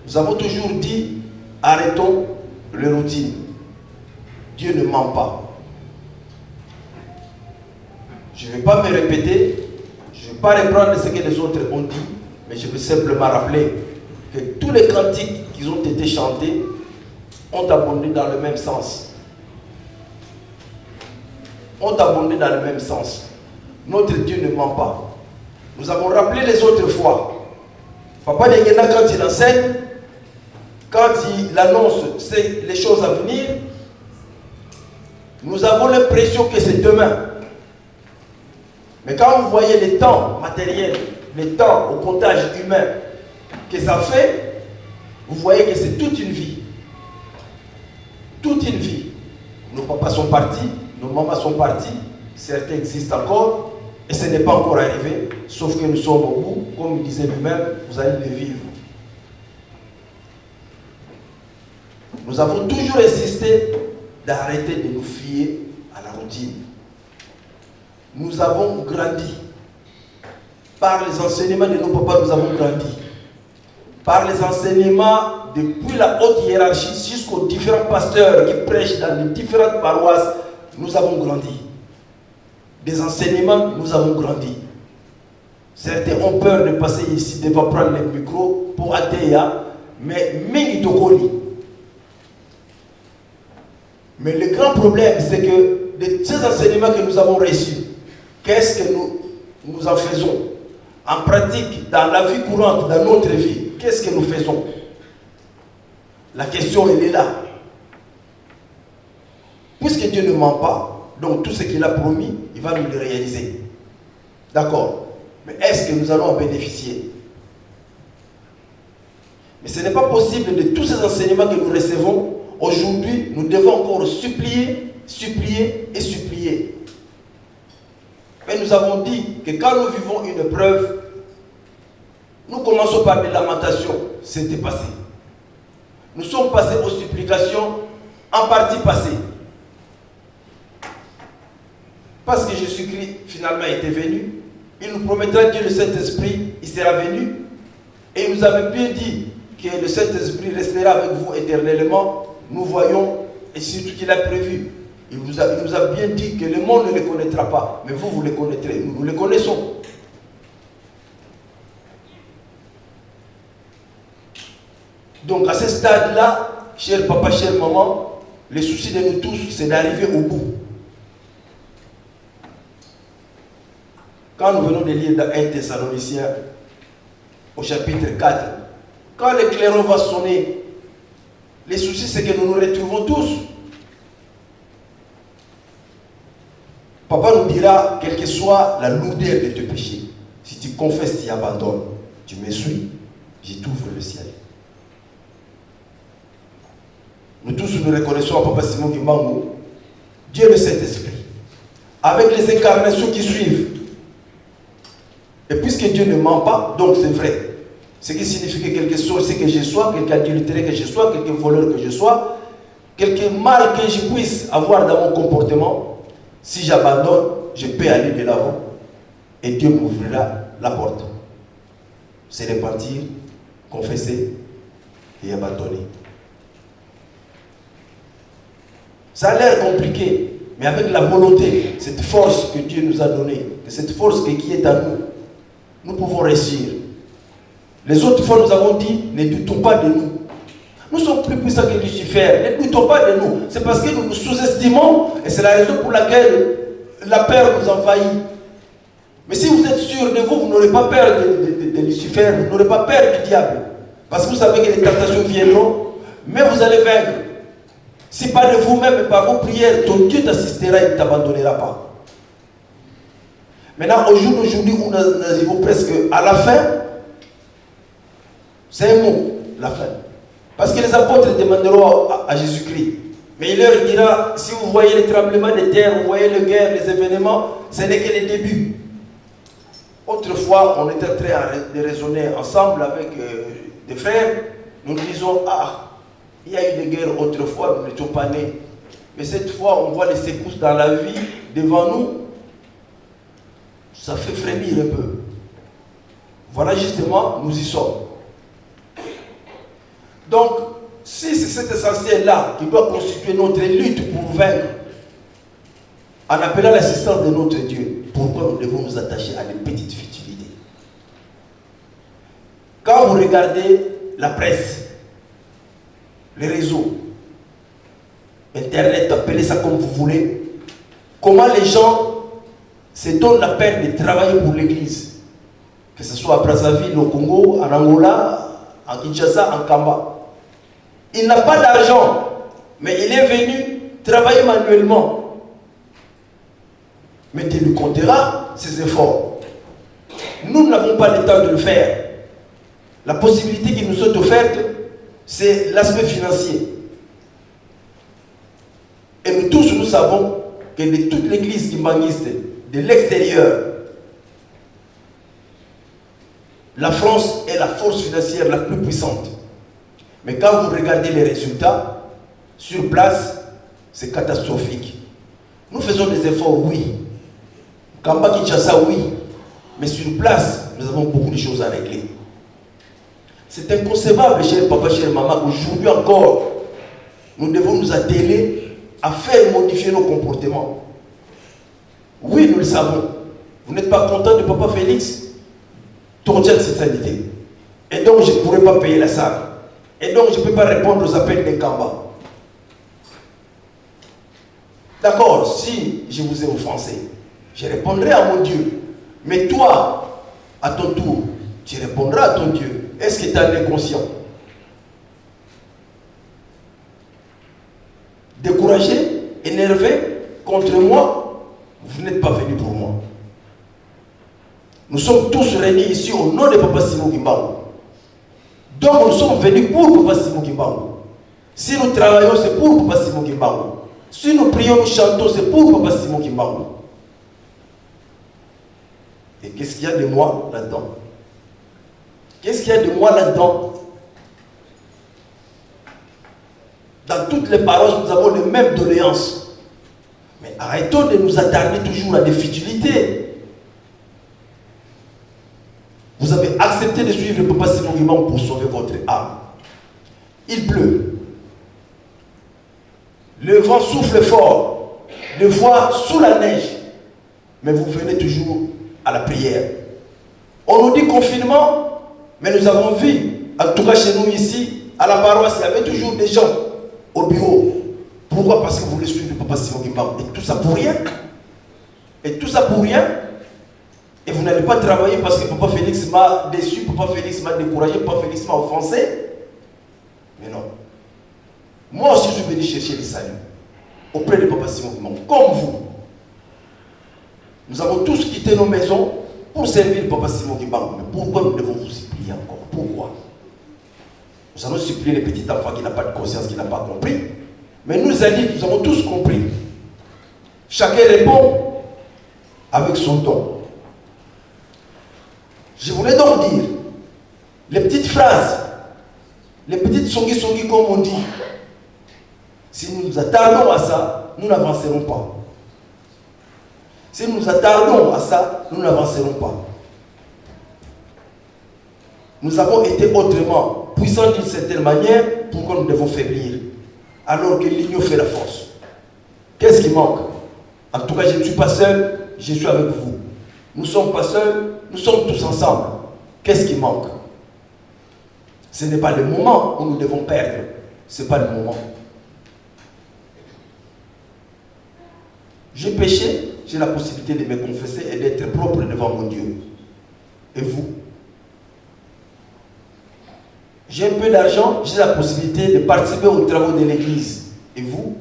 Nous avons toujours dit, arrêtons les routines. Dieu ne ment pas. Je ne vais pas me répéter, je ne vais pas reprendre ce que les autres ont dit, mais je veux simplement rappeler que tous les cantiques qui ont été chantés ont abondé dans le même sens. Ont abondé dans le même sens. Notre Dieu ne ment pas. Nous avons rappelé les autres fois. Papa Dengena, quand il enseigne, quand il annonce les choses à venir, nous avons l'impression que c'est demain. Mais quand vous voyez les temps matériels, les temps au comptage humain que ça fait, vous voyez que c'est toute une vie. Toute une vie. Nos papas sont partis, nos mamans sont partis, certains existent encore, et ce n'est pas encore arrivé, sauf que nous sommes au bout, comme il disait lui-même, vous allez le vivre. Nous avons toujours insisté d'arrêter de nous fier à la routine. Nous avons grandi. Par les enseignements de nos papas, nous avons grandi. Par les enseignements depuis la haute hiérarchie jusqu'aux différents pasteurs qui prêchent dans les différentes paroisses, nous avons grandi. Des enseignements, nous avons grandi. Certains ont peur de passer ici, de pas prendre le micro pour Ateya, mais Mingitokoli. Mais le grand problème, c'est que de ces enseignements que nous avons reçus, qu'est-ce que nous en faisons? En pratique, dans la vie courante, dans notre vie, qu'est-ce que nous faisons? La question, elle est là. Puisque Dieu ne ment pas, donc tout ce qu'il a promis, il va nous le réaliser. D'accord. Mais est-ce que nous allons en bénéficier? Mais ce n'est pas possible de tous ces enseignements que nous recevons. Aujourd'hui, nous devons encore supplier, supplier et supplier. Mais nous avons dit que quand nous vivons une épreuve, nous commençons par des lamentations. C'était passé. Nous sommes passés aux supplications en partie passée. Parce que Jésus-Christ finalement était venu, il nous promettra que le Saint-Esprit, il sera venu. Et il nous avait bien dit que le Saint-Esprit restera avec vous éternellement. Nous voyons, et c'est ce qu'il a prévu. Il nous a bien dit que le monde ne le connaîtra pas, mais vous le connaîtrez. Nous le connaissons. Donc à ce stade-là, cher papa, chère maman, le souci de nous tous, c'est d'arriver au bout. Quand nous venons de lire dans 1 Thessaloniciens, au chapitre 4, quand le clairon va sonner, les soucis, c'est que nous nous retrouvons tous. Papa nous dira, quelle que soit la lourdeur de tes péchés, si tu confesses, tu abandonnes, tu me suis, je t'ouvre le ciel. Nous tous nous reconnaissons à Papa Simon Kimbangu, Dieu le Saint-Esprit, avec les incarnations qui suivent. Et puisque Dieu ne ment pas, donc c'est vrai. Ce qui signifie que quelque chose que je sois, quelque adultère que je sois, quelque voleur que je sois, quelque mal que je puisse avoir dans mon comportement, si j'abandonne, je peux aller de l'avant et Dieu m'ouvrira la porte. C'est repentir, confesser et abandonner. Ça a l'air compliqué, mais avec la volonté, cette force que Dieu nous a donnée, cette force qui est à nous, nous pouvons réussir. Les autres fois, nous avons dit, ne doutons pas de nous. Nous sommes plus puissants que Lucifer. Ne doutons pas de nous. C'est parce que nous nous sous-estimons et c'est la raison pour laquelle la peur nous envahit. Mais si vous êtes sûr de vous, vous n'aurez pas peur de Lucifer, vous n'aurez pas peur du diable. Parce que vous savez que les tentations viendront, mais vous allez vaincre. Si pas de vous-même et par vos prières, ton Dieu t'assistera et ne t'abandonnera pas. Maintenant, au jour d'aujourd'hui, où nous arrivons presque à la fin, c'est un mot, la fin. Parce que les apôtres demanderont à Jésus-Christ. Mais il leur dira, si vous voyez les tremblements de terre, vous voyez les guerres, les événements, ce n'est que le début. Autrefois, on était en train de raisonner ensemble avec des frères. Nous nous disons, ah, il y a eu des guerres autrefois, nous n'étions pas nés. Mais cette fois, on voit les secousses dans la vie devant nous. Ça fait frémir un peu. Voilà justement, nous y sommes. Donc, si c'est cet essentiel-là qui doit constituer notre lutte pour vaincre, en appelant l'assistance de notre Dieu, pourquoi nous devons nous attacher à des petites futilités? Quand vous regardez la presse, les réseaux, Internet, appelez ça comme vous voulez, comment les gens se donnent la peine de travailler pour l'Église, que ce soit à Brazzaville, au Congo, en Angola, en Kinshasa, en Kamba. Il n'a pas d'argent, mais il est venu travailler manuellement. Mais tu lui compteras ses efforts. Nous n'avons pas le temps de le faire. La possibilité qui nous est offerte, c'est l'aspect financier. Et nous tous, nous savons que de toute l'église kimbanguiste de l'extérieur, la France est la force financière la plus puissante. Mais quand vous regardez les résultats, sur place, c'est catastrophique. Nous faisons des efforts, oui. Kamba Kinshasa, oui. Mais sur place, nous avons beaucoup de choses à régler. C'est inconcevable, cher papa, chère maman, qu'aujourd'hui encore, nous devons nous atteler à faire modifier nos comportements. Oui, nous le savons. Vous n'êtes pas content de papa Félix? Torture cette sanité. Et donc, je ne pourrais pas payer la salle. Et donc, je ne peux pas répondre aux appels des Kamba. D'accord, si je vous ai offensé, je répondrai à mon Dieu. Mais toi, à ton tour, tu répondras à ton Dieu. Est-ce que tu es inconscient? Découragé, énervé contre moi, vous n'êtes pas venu pour moi. Nous sommes tous réunis ici au nom de Papa Simon Kimbangu. Donc nous sommes venus pour Papa Simon Kimbangu. Si nous travaillons, c'est pour Papa Simon Kimbangu. Si nous prions, nous chantons, c'est pour Papa Simon Kimbangu. Et qu'est-ce qu'il y a de moi là-dedans? Qu'est-ce qu'il y a de moi là-dedans? Dans toutes les paroles, nous avons les mêmes doléances. Mais arrêtons de nous attarder toujours à des futilités. Vous avez accepté de suivre le Papa Simon Kimbangu pour sauver votre âme. Il pleut. Le vent souffle fort. Le voix sous la neige. Mais vous venez toujours à la prière. On nous dit confinement, mais nous avons vu, en tout cas chez nous ici, à la paroisse, il y avait toujours des gens au bureau. Pourquoi? Parce que vous voulez suivre le Papa Simon Kimbangu. Et tout ça pour rien. Et tout ça pour rien. Et vous n'allez pas travailler parce que Papa Félix m'a déçu, Papa Félix m'a découragé, Papa Félix m'a offensé. Mais non. Moi aussi, je suis venu chercher le salut auprès de Papa Simon Kimbangu, comme vous. Nous avons tous quitté nos maisons pour servir le Papa Simon Kimbangu. Mais pourquoi nous devons vous supplier encore? Pourquoi? Nous allons supplier les petits enfants qui n'ont pas de conscience, qui n'ont pas compris. Mais nous, les adultes, nous avons tous compris. Chacun répond avec son don. Je voulais donc dire, les petites phrases, les petites songi comme on dit, si nous nous attardons à ça, nous n'avancerons pas. Si nous nous attardons à ça, nous n'avancerons pas. Nous avons été autrement puissants d'une certaine manière, pourquoi nous devons faiblir? Alors que l'union fait la force. Qu'est-ce qui manque? En tout cas, je ne suis pas seul, je suis avec vous. Nous ne sommes pas seuls, nous sommes tous ensemble. Qu'est-ce qui manque? Ce n'est pas le moment où nous devons perdre. Ce n'est pas le moment. J'ai péché, j'ai la possibilité de me confesser et d'être propre devant mon Dieu. Et vous? J'ai un peu d'argent, j'ai la possibilité de participer aux travaux de l'église. Et vous?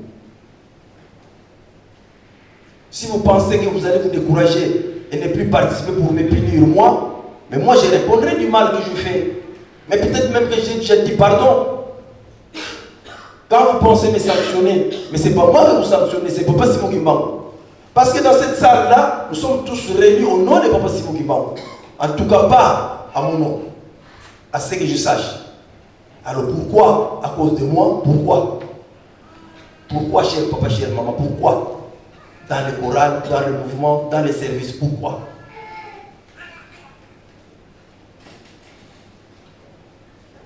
Si vous pensez que vous allez vous décourager et ne plus participer pour me punir moi, mais moi je répondrai du mal que je fais. Mais peut-être même que j'ai dit pardon. Quand vous pensez me sanctionner, mais ce n'est pas moi que vous sanctionnez, c'est Papa Simon Kimbangu. Parce que dans cette salle-là, nous sommes tous réunis au nom de Papa Simon Kimbangu. En tout cas pas à mon nom, à ce que je sache. Alors pourquoi? À cause de moi, pourquoi? Pourquoi, cher papa, chère maman, pourquoi? Dans le choral, dans le mouvement, dans les services, pourquoi?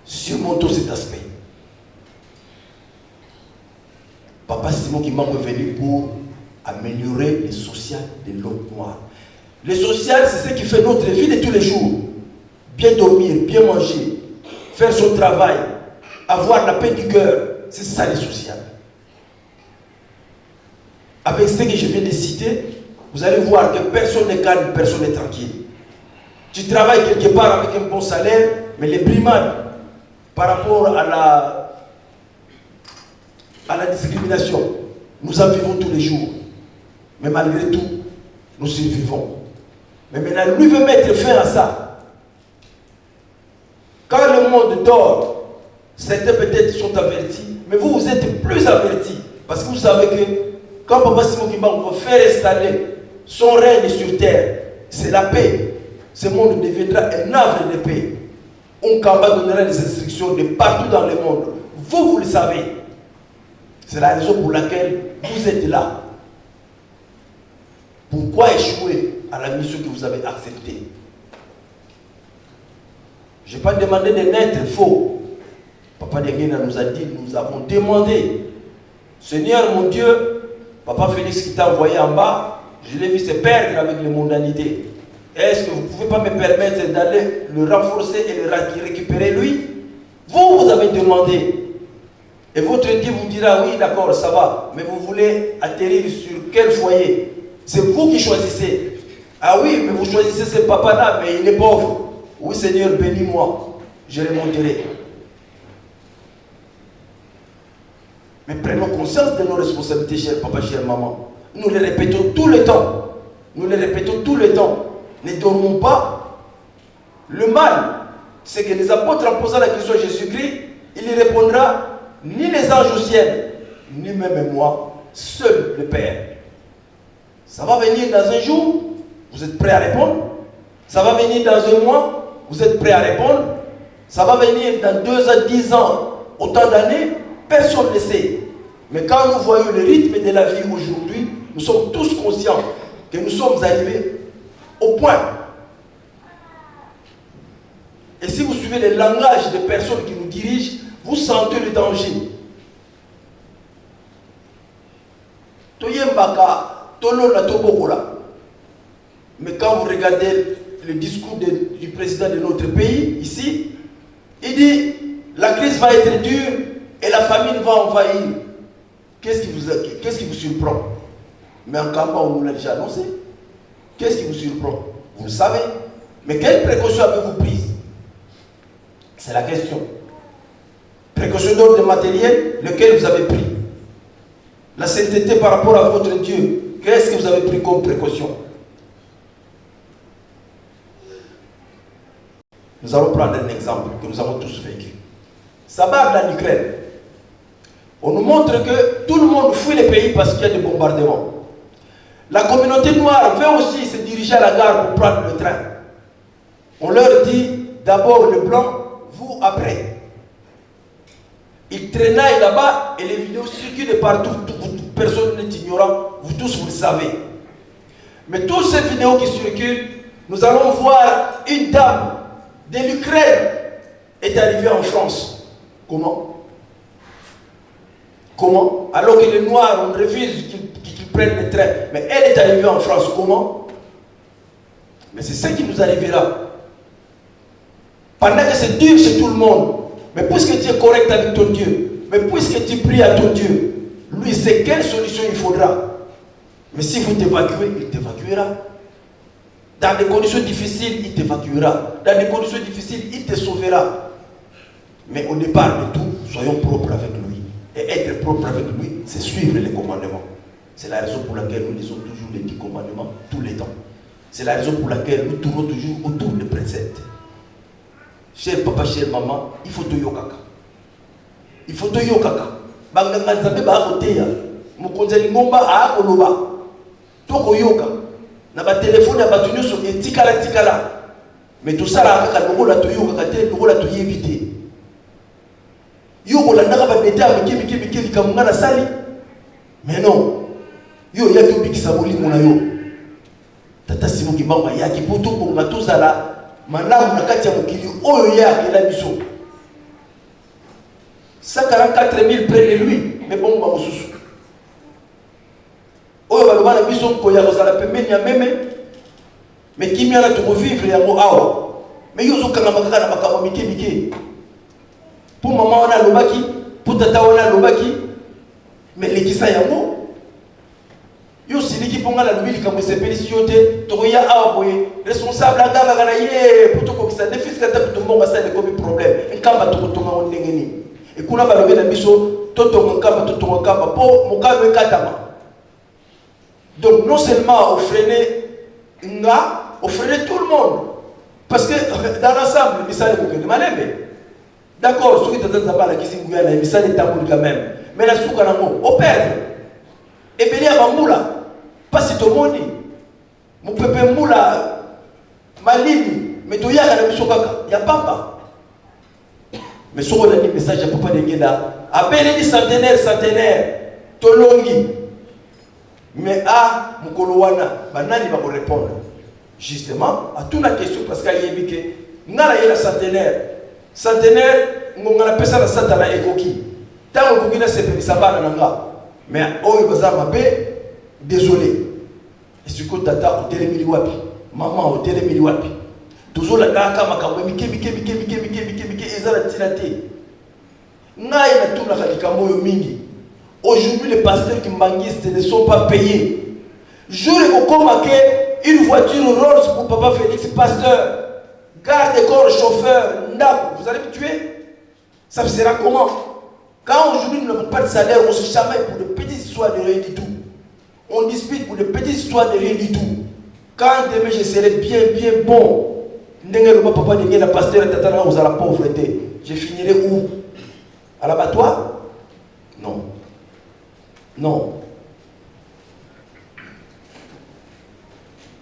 Surmontons cet aspect. Papa Simon Kimbangu est venu pour améliorer le social de l'homme noir. Le social, c'est ce qui fait notre vie de tous les jours. Bien dormir, bien manger, faire son travail, avoir la paix du cœur, c'est ça le social. Avec ce que je viens de citer, vous allez voir que personne n'est calme, personne n'est tranquille. Tu travailles quelque part avec un bon salaire, mais les brimades par rapport à la discrimination, nous en vivons tous les jours. Mais malgré tout, nous survivons. Mais maintenant, lui veut mettre fin à ça. Quand le monde dort, certains peut-être sont avertis, mais vous, vous êtes plus avertis. Parce que vous savez que quand Papa Simon Kimbangu va faire installer son règne sur terre, c'est la paix. Ce monde deviendra un havre de paix. Kamba donnera des instructions de partout dans le monde. Vous le savez. C'est la raison pour laquelle vous êtes là. Pourquoi échouer à la mission que vous avez acceptée? Je n'ai pas demandé de naître faux. Papa Denguena nous a dit, nous avons demandé. Seigneur mon Dieu, Papa Félix qui t'a envoyé en bas, je l'ai vu se perdre avec les mondanités. Est-ce que vous ne pouvez pas me permettre d'aller le renforcer et le récupérer lui? Vous avez demandé. Et votre Dieu vous dira, oui d'accord, ça va. Mais vous voulez atterrir sur quel foyer? C'est vous qui choisissez. Ah oui, mais vous choisissez ce papa-là, mais il est pauvre. Oui Seigneur, bénis-moi. Je le monterai. Mais prenons conscience de nos responsabilités, cher papa, chère maman. Nous les répétons tout le temps. Nous les répétons tout le temps. Ne dormons pas. Le mal, c'est que les apôtres, en posant la question à Jésus-Christ, il y répondra, ni les anges au ciel, ni même moi, seul le Père. Ça va venir dans un jour, vous êtes prêts à répondre? Ça va venir dans un mois, vous êtes prêts à répondre? Ça va venir dans 2 à 10 ans, autant d'années, personne ne sait. Mais quand nous voyons le rythme de la vie aujourd'hui, nous sommes tous conscients que nous sommes arrivés au point. Et si vous suivez le langage des personnes qui nous dirigent, vous sentez le danger. Mais quand vous regardez le discours du président de notre pays, ici, il dit, la crise va être dure et la famine va envahir. Qu'est-ce qui vous surprend? Mais en campagne, on nous l'a déjà annoncé. Qu'est-ce qui vous surprend? Vous le savez. Mais quelles précautions avez-vous prises? C'est la question. Précaution d'ordre matériel, lequel vous avez pris? La sainteté par rapport à votre Dieu, qu'est-ce que vous avez pris comme précaution? Nous allons prendre un exemple que nous avons tous vécu. Ça barre dans l'Ukraine. On nous montre que tout le monde fuit les pays parce qu'il y a des bombardements. La communauté noire veut aussi se diriger à la gare pour prendre le train. On leur dit d'abord le blanc, vous après. Ils traînaillent là-bas et les vidéos circulent de partout. Personne n'est ignorant, vous tous vous le savez. Mais toutes ces vidéos qui circulent, nous allons voir une dame de l'Ukraine est arrivée en France. Comment? Comment? Alors que les Noirs, on refuse qu'ils prennent le train. Mais elle est arrivée en France. Comment? Mais c'est ce qui nous arrivera. Pendant que c'est dur chez tout le monde, mais puisque tu es correct avec ton Dieu, mais puisque tu pries à ton Dieu, lui sait quelle solution il faudra. Mais si vous t'évacuez, il t'évacuera. Dans des conditions difficiles, il t'évacuera. Dans des conditions difficiles, il te sauvera. Mais au départ de tout, soyons propres avec lui. Et être propre avec lui, c'est suivre les commandements. C'est la raison pour laquelle nous lisons toujours les 10 commandements tous les temps. C'est la raison pour laquelle nous tournons toujours autour des préceptes. Cher papa, chère maman, il faut te yokaka. Il faut te yokaka. Banganga nzambe ba akoteya. Mokonzeli ngomba a akoloba. Toko yoka. Na ba téléphone ya batu nyonso etikala. Mais tout ça là kaka lokola to yoka te lokola to yebite. Yo kolandaka ba deta mike likamanga na sali. Mais non. Yo yaki obikisa bolimo na yo. Tata Simon Kimbangu yaki poto bonga tozala malamu na kati ya mokili oyo yaki la biso. 144 000 près de lui, mais bon, on va vous oyo baloba na biso koya kozala pembeni ya meme, mais qui mia na to vivre yango awa. Mais yo zo kanga makaka na makambo mike. Pour maman wana lobaki, pour tata wana lobaki, mais lekisa yango. Yo siliki ponga la lobili kambo sepeli siote, to ya awa boye, responsable nganga kana ye, pour to kokisa déficit kata to mbonga ça de comme problème. Nkamba to kotonga ondengeni. Et kuna balobe na biso totonga kamba po mokalo ekatama. Donc non seulement offrir tout le monde, parce que dans l'ensemble, misale kokende malembe. D'accord, ceux qui t'attendent à la kisi nguyana, misale tamboul quand même. Mais la souka nango, au perdre. ebele ya bambula pasi tomoni mopepe mbula malini me toyaka na biso kaka ya papa. Mais si on a dit message à papa de Ngeda, appelez centenaire, tolongi. Mais à Mukolowana, banani va vous répondre. Justement, à toute la question, parce qu'il y a dit que Nala est la centenaire, on a appelé ça la satana ekoki. Tant que vous avez fait ça, mais oh, il va désolé. Et ce que tata au télémili wapi, maman au télémili wapi. Toujours la kaka makambo mike ezala tinate ngai na tuna kalikambo yo mingi. Aujourd'hui les pasteurs qui bangistes ne sont pas payés. Je le comprends que une voiture Rolls pour papa Félix pasteur, garde-corps chauffeur, ndako, vous allez me tuer. Ça sera comment? Quand aujourd'hui nous n'avons pas de salaire, on se chamaille pour de petites histoires de rien du tout. On dispute pour de petites histoires de rien du tout. Quand demain je serai bien bon, papa la pasteur aux à la pauvreté, je finirai où? À l'abattoir? Non. Non.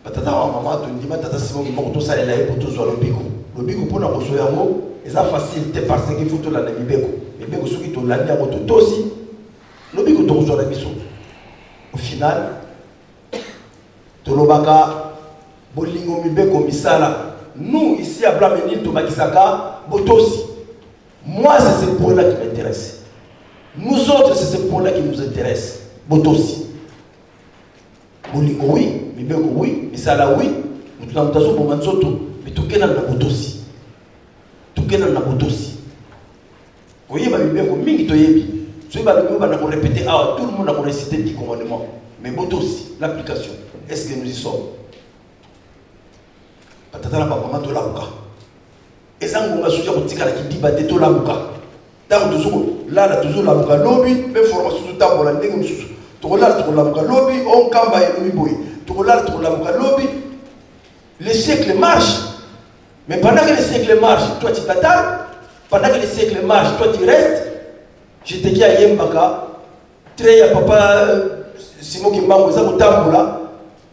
Tata maman tu dis tata Simon pour ça elle est pour tout le bico. Le bico pour na koso yango, eza facilité parce qu'il faut tout la bibeko. Bibeko soki to la ndia to aussi. Le bico to koso la biso. Au final, to lobaka bolingo mibeko misala. Nous, ici à Blamenil, Tomakisaka, Botosi. Moi, c'est ce point-là qui m'intéresse. Nous autres, c'est ce point-là qui nous intéresse. Botosi. Bolingo, oui. Mibeko, oui. Misala, oui. Nous sommes dans un moment de mais tout le monde a Botosi. Tout le monde a Botosi. Vous voyez, Mibeko, mingi toyebi. Tout le monde a récité le commandement. Mais Botosi, l'application, est-ce que nous y sommes? Tata la papa to lamuka ezangonga soja kotika la kidiba de to lamuka tant toujours là toujours lamuka lobby mais formation tout temps la ndenge mususu to là to lamuka lobby on kamba et lobby boy to là to lamuka lobby les siècles marchent mais pendant que les siècles marchent toi tu t'attardes pendant que les siècles marchent toi tu restes. Je te dis à Yembaka très ya papa Simon Kimbango ça kotambola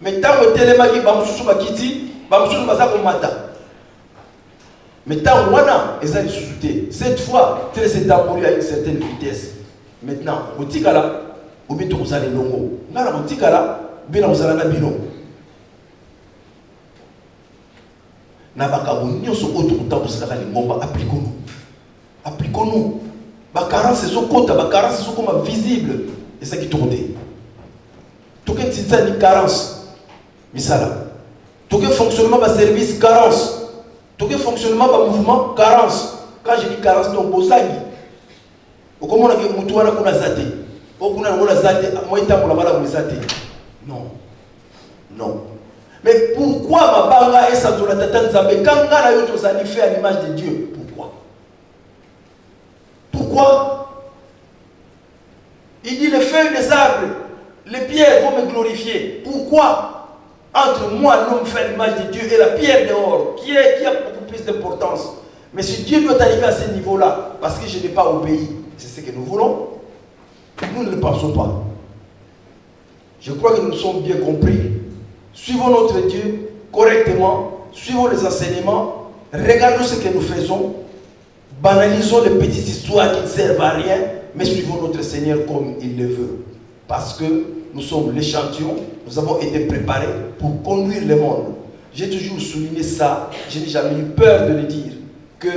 mais tant que telemaki ba mususu bakiti. Mais tant wana eza sous-souté. Cette fois, très établi à une certaine vitesse. Maintenant, au tikala, au bito vous allez longo. Nana au tikala, bien vous allez na bino. Na bakabu nyoso auto kutambo sala ni ngomba appliquons-nous. Appliquons-nous. Ba carence so kota, ba carence so comme visible. Et ça qui tourne. Tout que titsa ni carence. Misala. Tout que fonctionnement de service, carence. Tout que fonctionnement de mouvement, carence. Quand je dis carence, donc bosagi. Comment on a dit mutuana kuna zate? Ou kuna kuna zate? Moi itambo la mala kuna zate. Non, non. Mais pourquoi ma banga est sans la tata nzambe? Quand on a eu tout ça, fait à l'image de Dieu. Pourquoi? Pourquoi? Il dit les feuilles des arbres, les pierres vont me glorifier. Pourquoi? Entre moi, l'homme fait l'image de Dieu et la pierre dehors, qui a beaucoup plus d'importance. Mais si Dieu doit arriver à ce niveau-là, parce que je n'ai pas obéi, c'est ce que nous voulons, nous ne le pensons pas. Je crois que nous sommes bien compris. Suivons notre Dieu correctement, suivons les enseignements, regardons ce que nous faisons, banalisons les petites histoires qui ne servent à rien, mais suivons notre Seigneur comme il le veut. Parce que nous sommes l'échantillon, nous avons été préparés pour conduire le monde. J'ai toujours souligné ça, je n'ai jamais eu peur de le dire, que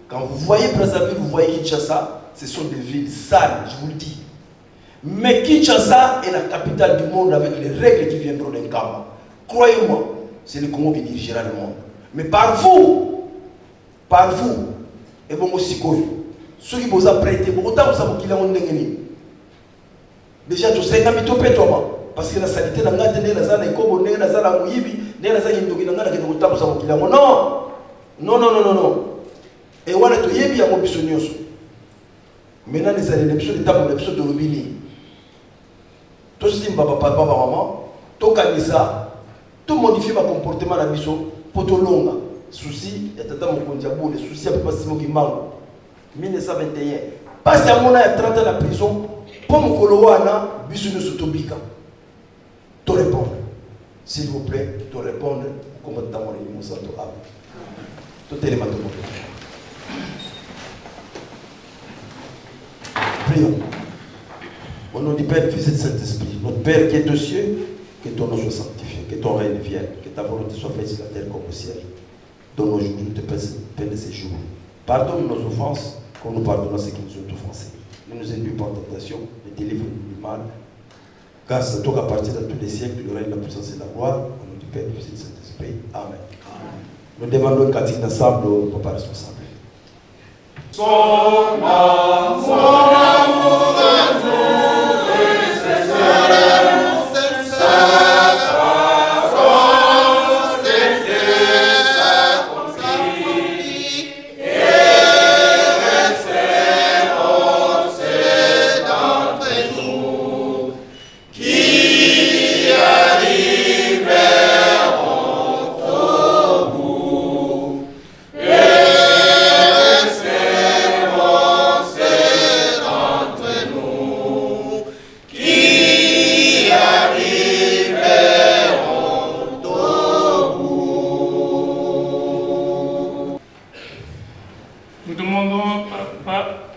quand vous voyez Brazzaville, vous voyez Kinshasa, ce sont des villes sales, je vous le dis. Mais Kinshasa est la capitale du monde avec les règles qui viendront d'un Kamba. Croyez-moi, c'est le Congo qui dirigera le monde. Mais par vous, et bon aussi, ceux qui vous apprêtent, autant vous savez qu'il y a un déni. Déjà, tu sais, parce que la saleté n'a pas été dans la Congo, dans la Mouyibi, dans la Zaïndogi, dans la Congo, non. Et voilà, tu y es bien, mon bisognos. Maintenant, les années, l'épisode de l'Obili. Tout ce qui papa, maman, tout kanisa, tout modifier ma comportement à la biso, pour tout long. Souci, il y a tata mon diabo, les soucis à papa Simon Kimbango. 1921. Passe à mon âge 30 ans à la prison. Pour Mokolowana, bisu nous sotobika. Te répondre. S'il vous plaît, te répondre. Comment t'as mon santo ab. Tout est Prions. Au nom du Père, du Fils et du Saint-Esprit, notre Père qui est aux cieux, que ton nom soit sanctifié, que ton règne vienne, que ta volonté soit faite sur la terre comme au ciel. Donne-nous aujourd'hui de paix de ces jours. Pardonne nos offenses, comme nous pardonnons à ceux qui nous ont offensés. Ne nous induis pas en tentation, mais délivre-nous du mal. Car c'est toi qu'à partir de tous les siècles, le règne, la puissance et la gloire, au nom du Père, du Fils et du Saint-Esprit. Amen. Nous demandons une cantique ensemble au papa responsable. Son amour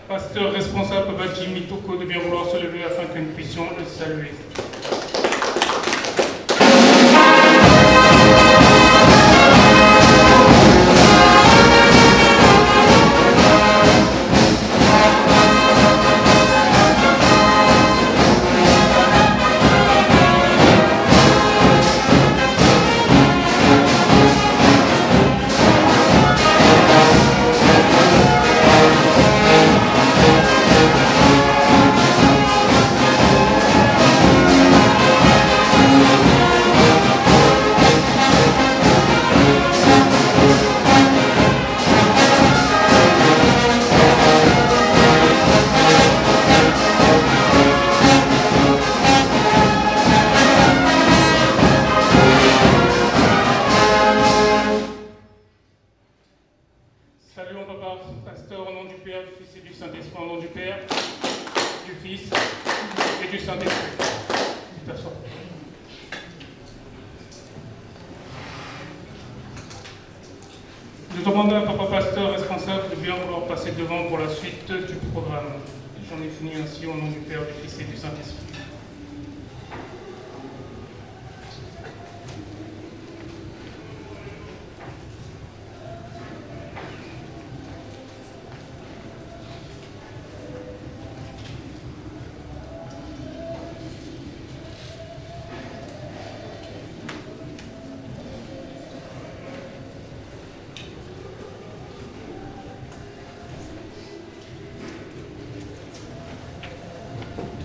pasteur responsable, Papa Jimmy Toko, de bien vouloir se lever afin que nous puissions le saluer. Saluons Papa Pasteur au nom du Père, du Fils et du Saint-Esprit, au nom du Père, du Fils et du Saint-Esprit. Nous demandons à Papa Pasteur responsable de bien vouloir passer devant pour la suite du programme. J'en ai fini ainsi au nom du Père, du Fils et du Saint-Esprit.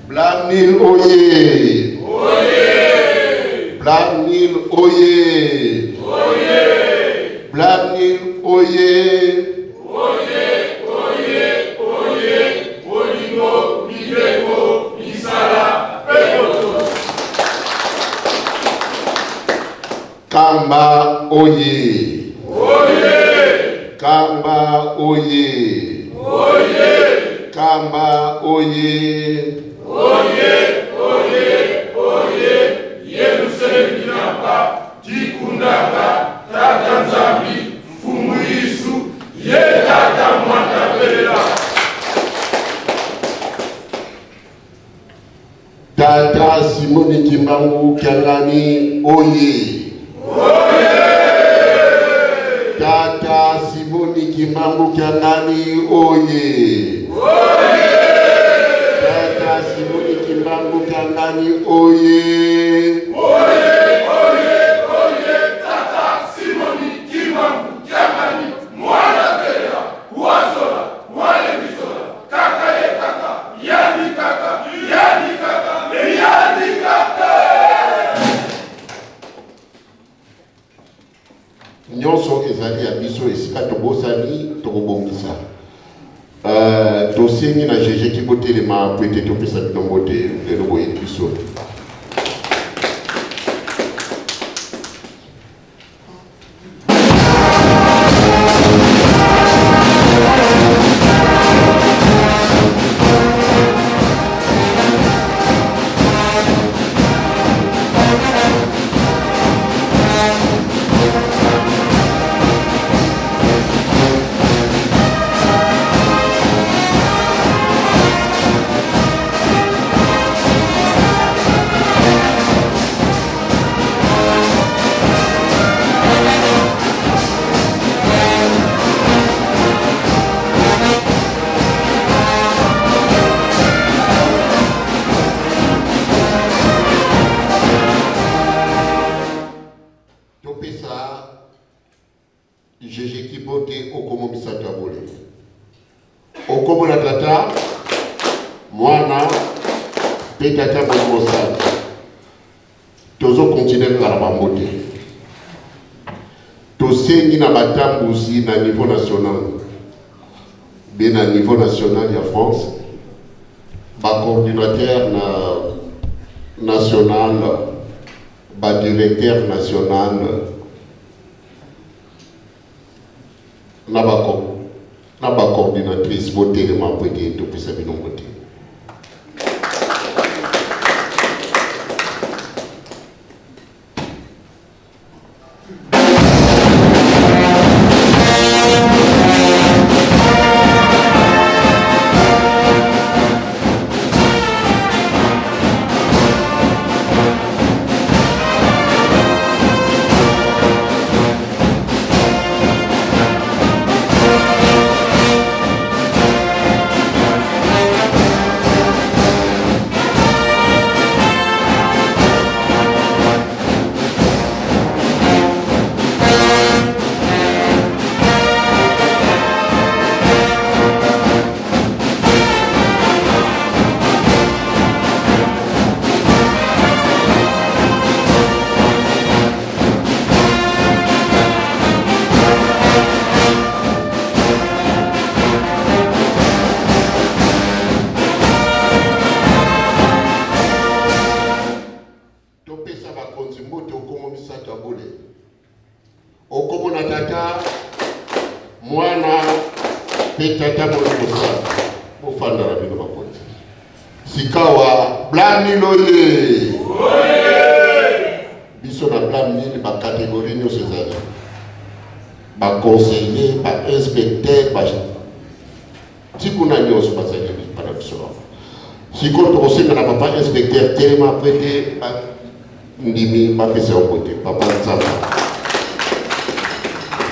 Blamnil Oye! Oye! Blamnil Oye! Oye! Blamnil Oye! Oye! Oye! Oye! Olino, Mibeko, Misala, Pekoto. Kamba Oye! Oye! Kamba Oye! Oye! Kamba Oye! Oye, oye, oye, Yerusalemu Napa, Tikundaka, Tata Nzambi, Mfumu Yesu, ye Tata Mwantapela. Tata Simoni Kimbangu Kiangani Oye! Oye! Tata Simoni Kimbangu Kiangani Oye! Oye! Simoni Kimbangu Kiangani Oye! Oye, oye, oye, Tata Simoni Kimbangu Kiangani, Mwana Vera, Wazola, Mwane Bisola, Kaka ye kaka, Yani kaka, Yani kaka, Yani kaka. Nyonso ezali ya biso esika tobosani tokobongisa. Tosengi na GG ki botelema po ete topesa bino mbote lelo boye biso. Jeje Kibote Okomo Misata Bole. Okomo na tata mwana petata Mosa. Tozo continuer karaba mbote. Tosengi na batambusi na niveau national. Bien à niveau national de France. Ba coordinateur national, ba directeur national, na ba coordinatrice voter le mapweke to pesa binongote. Okomo na tata mwana petata Mosa mufanda na bino makonzi sikawa blami loye biso na blami ni ba catégorie nyo cezari ba conseiller ba inspecteur ba tikuna nyoso bazali para biso siko to senga na papa inspecteur telema prete ndimi ba pesa okote papa Nzamba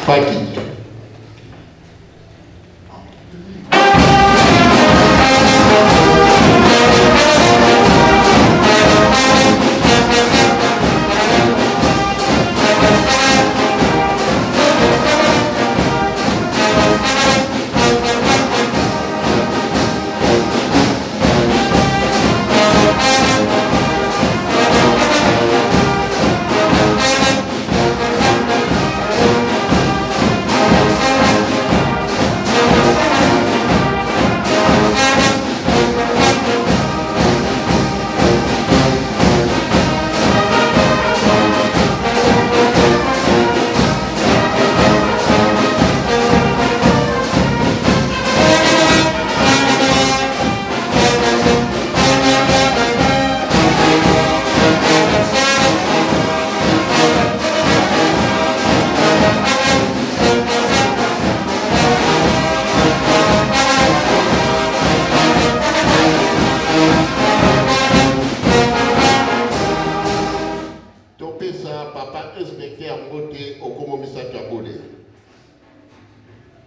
Faki.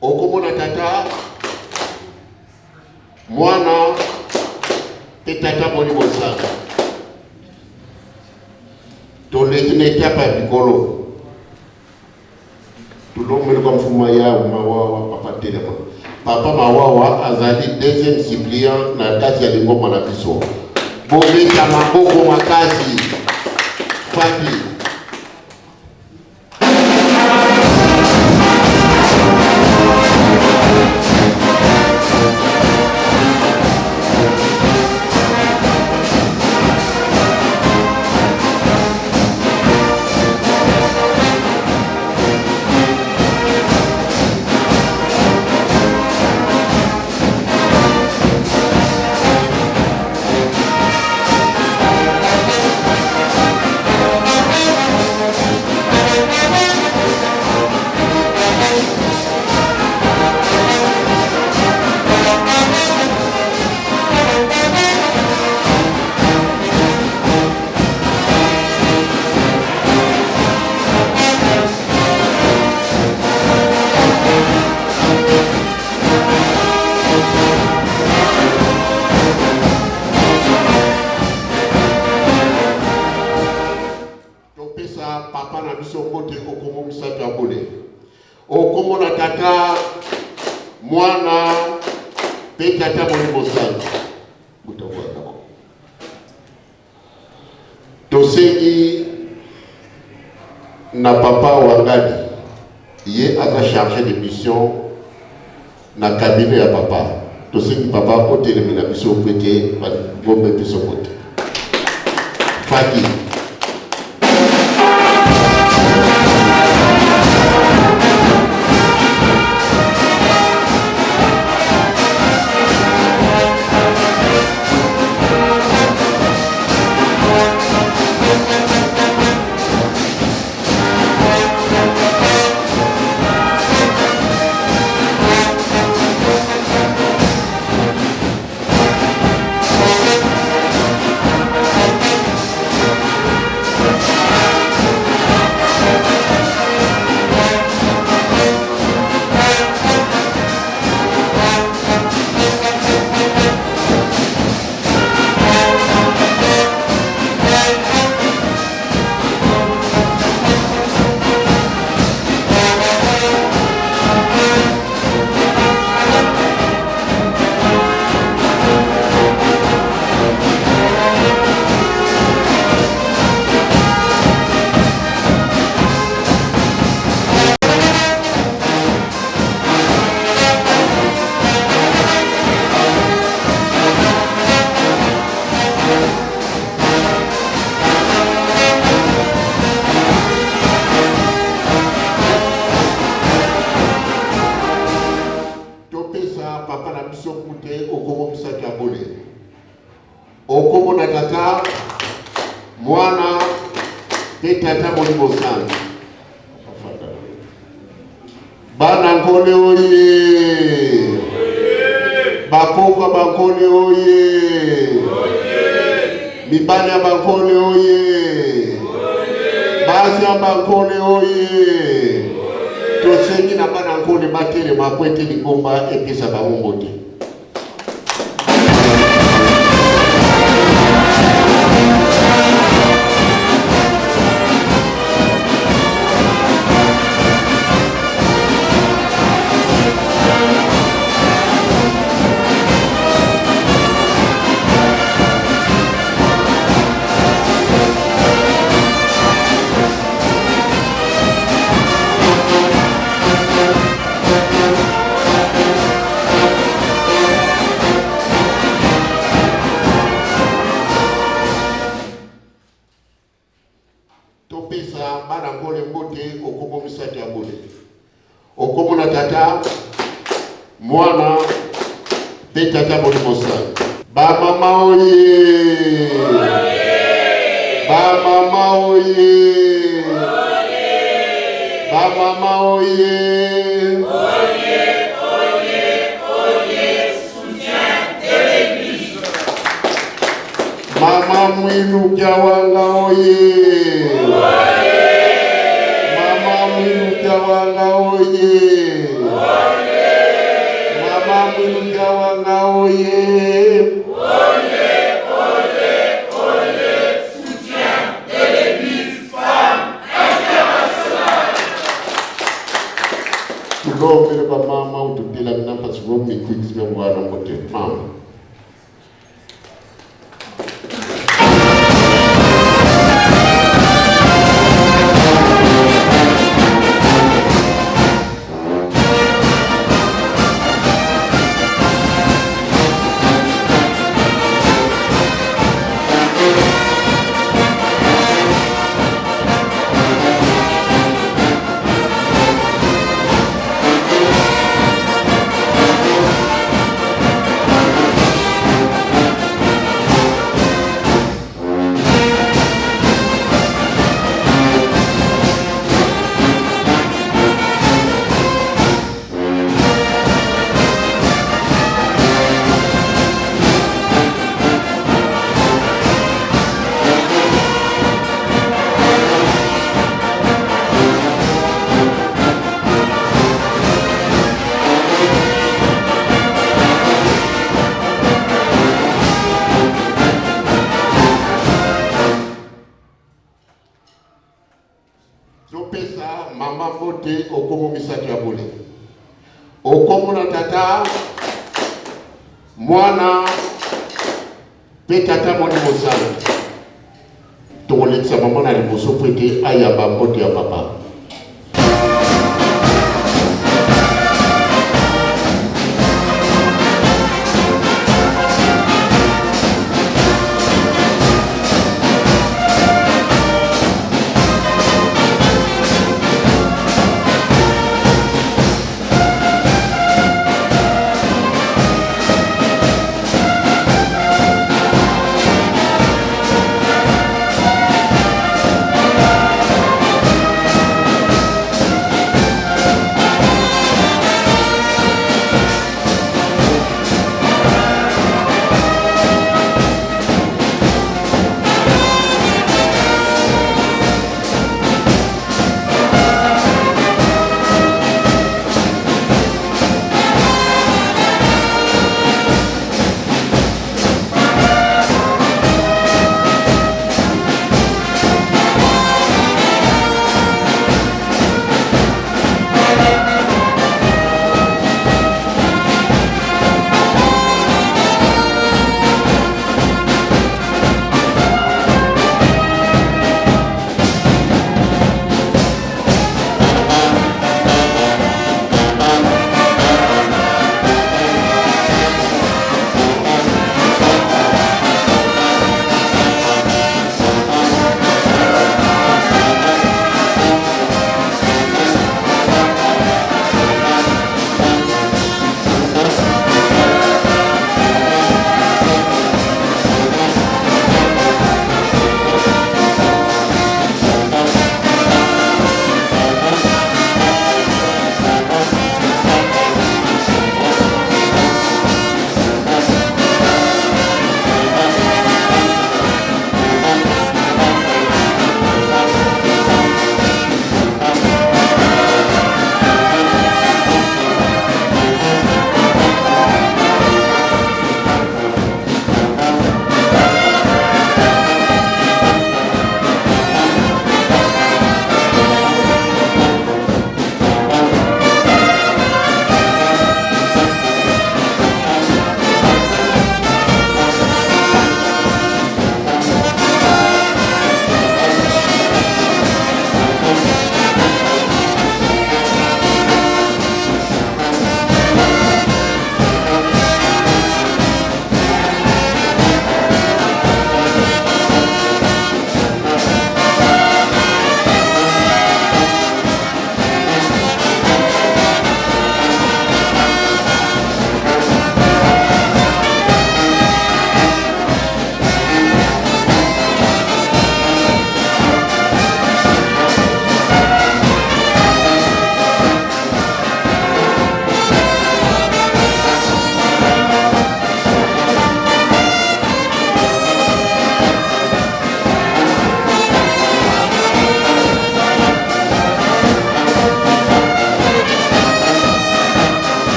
Okomo na tata mwana petata Mosa toleki na etapa ya bikolo tulomele kwa mfuma ya mawawa papa telema papa mawawa azali deuxième suppléant na kati ya lingoma na biso bobeta maboko makasi Faki. okomona tata mwana pe tata molimo santu butavuaka tosengi na papa wangadi ye aza chargé de mission na cabinet ya papa tosengi papa otelemi na biso po ete bombe biso kote faki mwana pe tata molimo santu bana nkole oye bakoka bankole oye mibali ya bankole oye basi ya bankole oye tosengi na bana nkole batelema po ete lingomba epesa bango te. Bana ngole mbote okomo misati abode okomo na tata mwana pe tata molimo santu ba mama oye ba mama oye ba mama oye mama mwinu kya wanga oye wanga oye mama mwinuka wanga oye soutien de l'église femme internationale. tulombele ba mama ututela mina mpasi vomi kwikisime mwana mbote mama bongo misato ya bole. Okombo na tata mwana pe tata moni mosala. Tolekisa mama na liboso po ete ayamba mbote ya papa.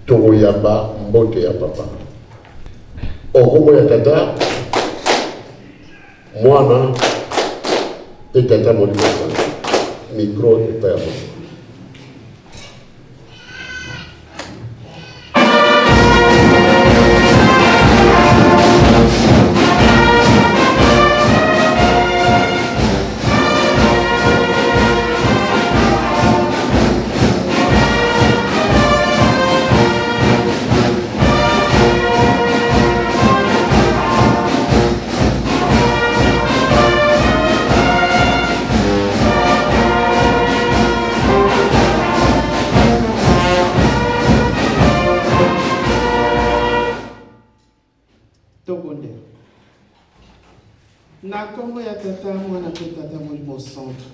Togoyamba mbote ya papa. Okomo ya tata mwana pe tata moni mosala. Micro epa ya mosala. Na Congo ya tata mwana pe tata molimo centre.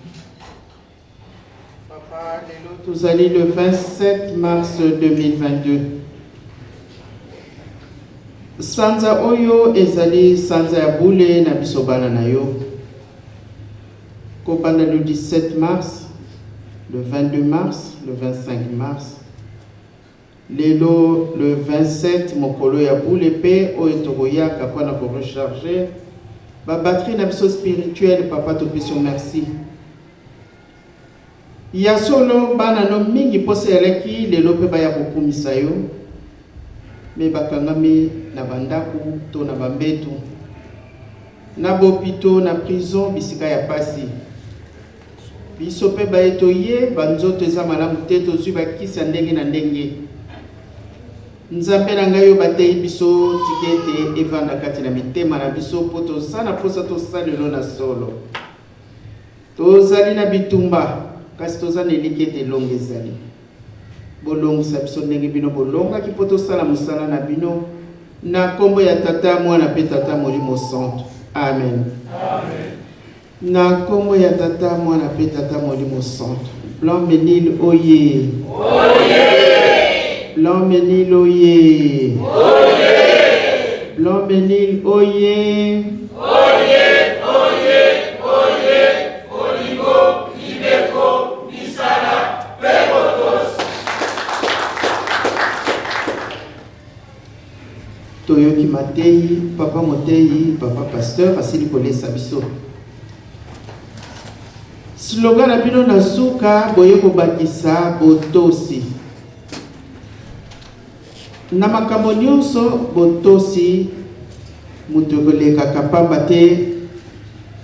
Papa lelo tozali le 27 mars 2022. Sanza oyo ezali sanza ya bule na biso bana na yo. Kobanda le 17 mars, le 22 mars, le 25 mars. Lelo le 27 mokolo ya boulepe o etoroya kapana pour recharger ba batterie na biso spirituelle papa to peso merci. Ya solo bana no mingi pose eleki lelo pe ba ya kokumisa yo me bakangami na bandaku to na bambetu na bopito na prison bisika ya pasi biso pe ba etoye banzoto eza malamu te tozwi bakisi ndenge na ndenge nzambe na ngai yo batei biso tikete evanda kati na mitema na biso po tosala posa tosalelo na solo tozali na bitumba kasi tozana elikete elongo ezali bolongisa biso ndenge bino bolongaki po tosala mosala na bino na kombo ya tata mwana pe tata molimo santo amen. Amen. Na kombo ya tata mwana pe tata molimo santo Blanc Ménil oye Blanc Ménil oye Blanc Ménil oye Oligo Libeko Misala Pegotos. Toyoki Matei papa Motei papa pasteur asili kolesa biso slogan na bino na suka boye kobakisa botosi na makambo nyonso botosi mutu kolekaka pamba te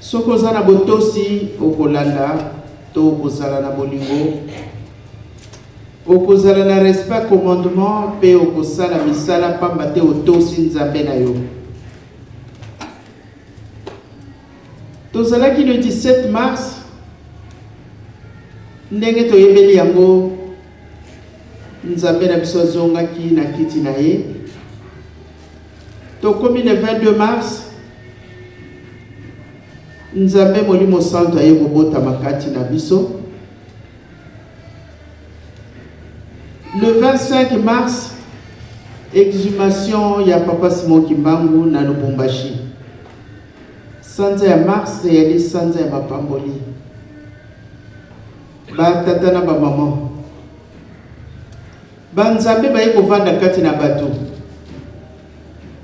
soki oza na botosi okolanda to okozala na bolingo okozala na respect commandement pe okosala misala pamba te otosi nzambe na yo. Tozalaki le 17 mars ndenge toyebeli yango nzambe na biso azongaki na kiti na ye. Tokomi le 22 mars nzambe molimo santo aye kobota makati na biso. Le 25 mars exhumation ya papa Simon Kimbangu na Lubumbashi. Sanza ya mars yali sanza ya mapamboli batata na bamama banzambe baye kovanda kati na bato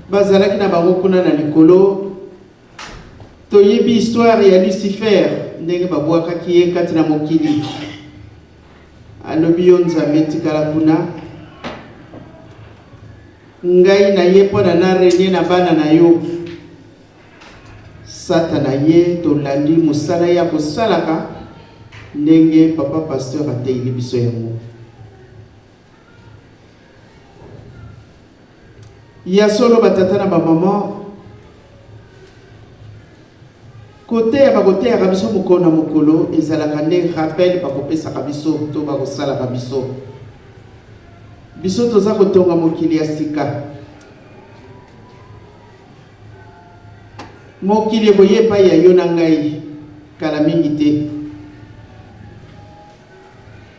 bazalaki na bango kuna na likolo. Toyebi histoire ya Lucifer ndenge babwakaki ye kati na mokili. Alobi yo nzambe tikala kuna ngai na ye mpo na renie na bana na yo. Satana ye tolandi mosala ya kosalaka ndenge papa pasteur ateili biso yango. Ya solo batata na bamama kote ya bakote ya biso mokolo na mokolo ezalaka ndenge rappel bakopesaka biso to bakosalaka biso. Biso toza kotonga mokili ya sika. Mokili boyepa ya yo na ngai kala mingi te.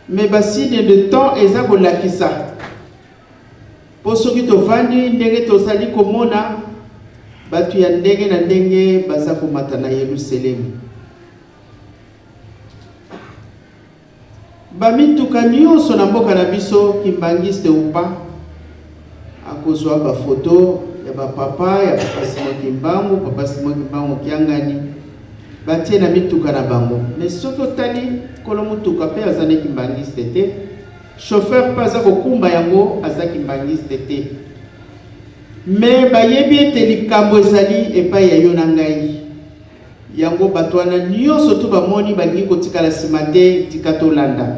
Mais basine de temps eza kolakisa. Po soki tovandi ndenge tozali komona batu ya ndenge na ndenge baza komata na Yerusalemu. Bamituka nyonso na mboka na biso kimbangiste upa akozwa ba photo ya ba papa ya papa Simon Kimbangu kiangani batie na mituka na bango. Mais soki otali kolo mutuka pe azane kimbangiste te, chauffeur pa aza kokumba yango aza kimbangiste te. Mais bayebi ete likambo ezali epai ya yo na ngai. Yango bato wana nyonso tu bamoni balingi kotikala nsima te tika tolanda.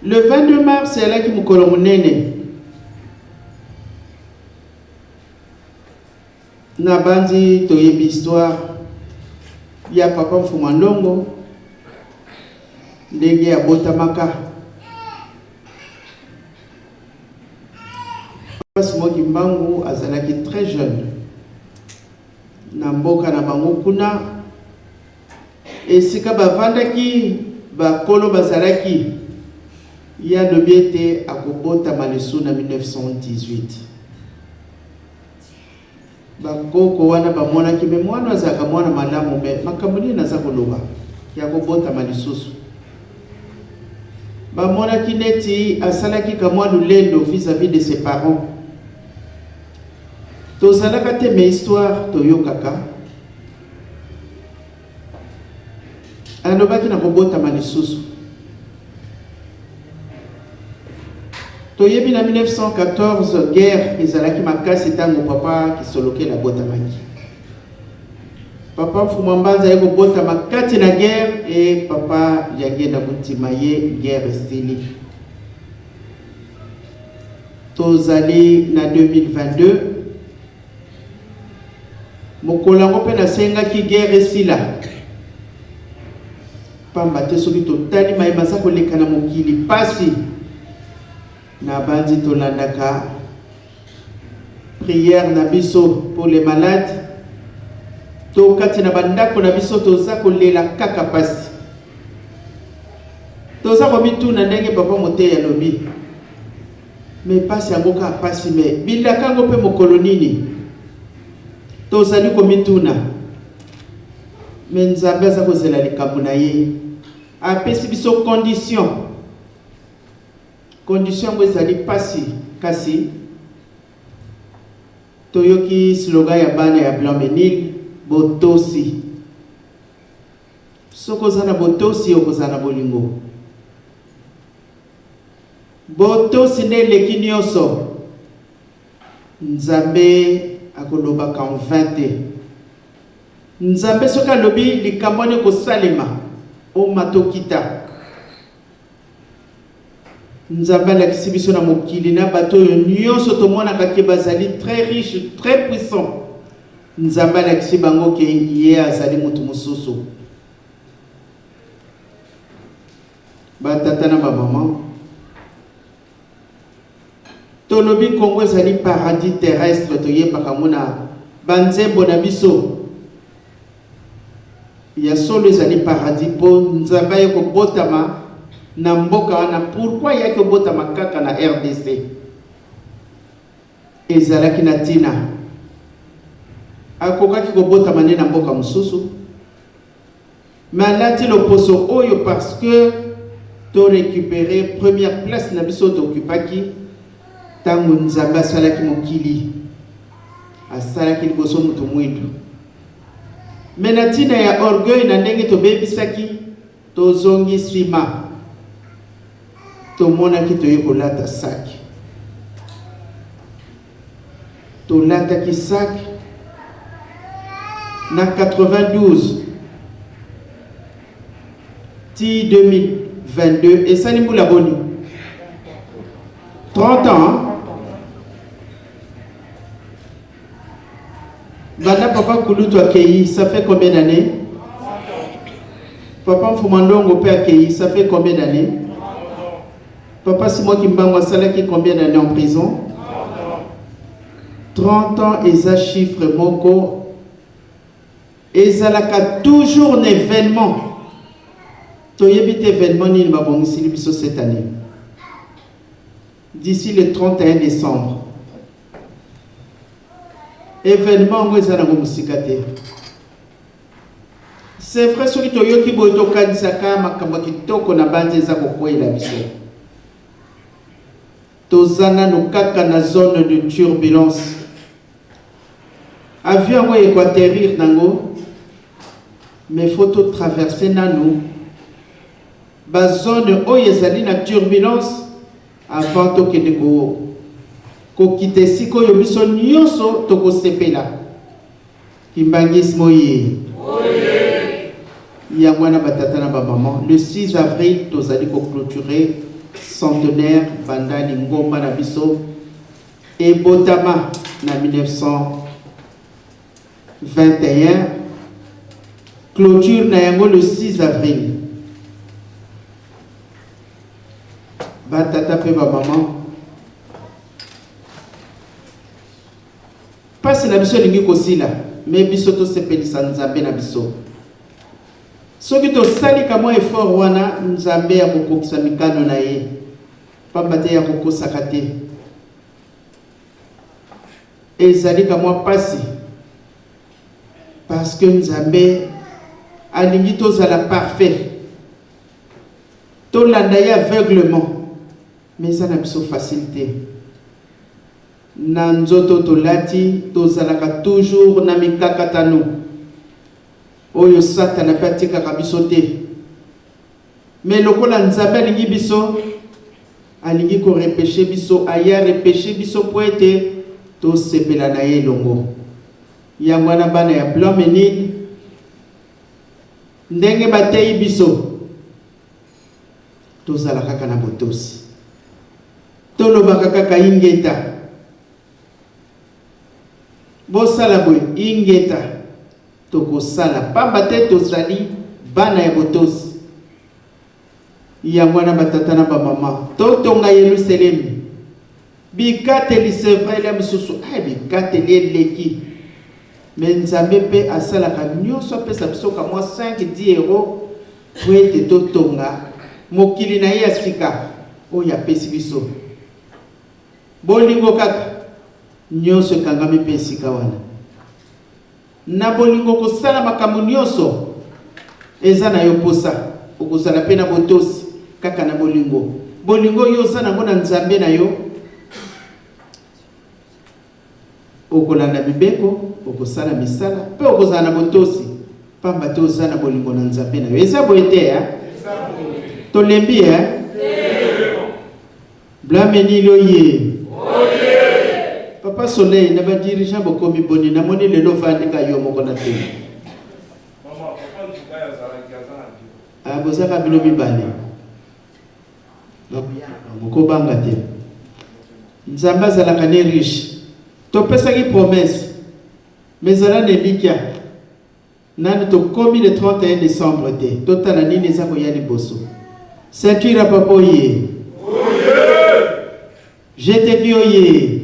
Le 22 mars elaki mokolo monene. Na bandi toyebi histoire ya papa Mfuma Ndongo ndenge abotamaka. Papa Simon Kimbangu azalaki très jeune na mboka na bango kuna esika bavandaki bakolo bazalaki ya lobiete akobota malesu na 1918. bakoko wana bamonaki me mwana azalaka mwana malamu me makambo nini naza koloba ya kobotama lisusu. Bamonaki neti asalaki kamwa lulendo vis-à-vis de ses parents. Tozalaka te me histoire toyokaka. Alobaki na kobotama lisusu. Toyebi na 1914 guerre ezalaki makasi tango papa kisoloke la botamaki. Papa Fumambanza yeko botama kati na guerre et papa yagenda mutima ye guerre stili. Tozali na 2022 mokolango pe na senga ki guerre sila. Pamba te soki totali mayeba za koleka na mokili pasi na bandi tolandaka prière na biso pour les malades. To kati na bandako na biso toza kolela kaka pasi. Toza komitu na ndenge papa mote ya lobi. Me pasi yango ka pasi me bilaka ngo pe mokolo nini. Tozali komituna. Me Nzambe aza kozela likambo na ye. Apesi biso condition. Condition ngo ezali pasi kasi toyoki slogan ya bana ya Blanc-Ménil botosi. Soko zana botosi okozana bolingo. Botosi ne leki nyonso. Nzambe akoloba ka 20. Nzambe soka lobi likambo ne kosalema o matokita. Nzambe alakisi biso na mokili na bato oyo nyonso tomonaka ke bazali très riche, très puissant. Nzambe alakisi bango ke ye azali mutu mosusu. Batata na bamama tolobi Congo ezali paradis terrestre toyebaka mona banzembo na biso ya solo ezali paradis po Nzambe ye kobotama na mboka wana. Pourquoi yaki kobotama kaka na RDC ezalaki na tina akokaki kobotama ne na mboka mosusu mais alati loposo oyo parce que to récupérer première place na biso tokupaki tango Nzambe asalaki mokili asalaki liboso mutu mwindu. Mais na tina ya orgueil na ndenge tobebisaki tozongi nsima tomonaki toye kolata saki. Tolataki saki na 92 ti 2022 et ça nimbu la boni 30 ans. Bana papa Kulutu akei, ça fait combien d'années? Papa Mfumandongo pe akei, ça fait combien d'années? Papa Simon Kimbango Salaki, combien d'années en prison? 30 ans et ça chiffre moko. Et ça a toujours un événement. Toyebite événement ni mabongisi biso cette année. D'ici le 31 décembre. Événement ngo ezana ngo musikate. C'est vrai soki toyoki boyo tokanisaka makambo kitoko na bande za kokwela biso. Tozana no kaka na zone de turbulence. Avion ngo équatérir nango. Mais faut to traverser nanu. Ba zone oyo ezali na turbulence avant to kende ko kite siko yo biso nyonso to ko sepela. Kimbangismo ye. Ya mwana batata na ba maman. Le 6 avril tozali ko clôturer centenaire bandani ngomba na biso et botama na 1921 clôture na yango le 6 avril. Batata pe ba maman pasi na biso lingi kosila mais biso to sepelisa Nzambe na biso. Soki to sali kama effort wana Nzambe ya kokokisa mikano na ye pamba te ya kokosaka te ezali kama pasi parce que Nzambe alingi tozala parfait. Tolanda ye aveuglement, mais ça n'a pas de facilité. Na nzoto tolati tozalaka toujours na mikakatano. Oyo Satana patika kabiso te. Mais lokola Nzambe alingi biso, alingi ko repêcher biso, aya repêcher biso po ete to sepela na ye longo. Ya mwana bana ya blanc menine ndenge batei biso tozala kaka na botosi. Tolobaka kaka ingeta. Bosala boy ingeta tokosala pamba te tozali bana ya botosi. Ya mwana batata na ba mama totonga Yerusalem bikateli c'est vrai la misusu bikateli eleki mais Nzambe pe asalaka nyonso apesa biso ka mwa 5-10 euros po ete totonga mokili na ye asika oyo apesi biso bolingo kaka nyonso ekangami mpe esika wana na bolingo kosala makambo nyonso eza na yo posa okozala mpe na botosi kaka na bolingo bolingo yo oza nango na Nzambe na yo okolanda mibeko okosala misala pe okozala na botosi pamba te oza na bolingo na Nzambe na yo eza boye te ya tolembi ya blameni loye Papa Soleil na ba dirigeant bokomi boni na moni lelo vandika yo moko na te bozaka bino mibale mokobanga te Nzambe azalaka ne riche topesaki promesse mais ezala na elikya nani tokomi le 31 décembre te totala nini eza koya liboso ceinture ya papa oye jeteki oye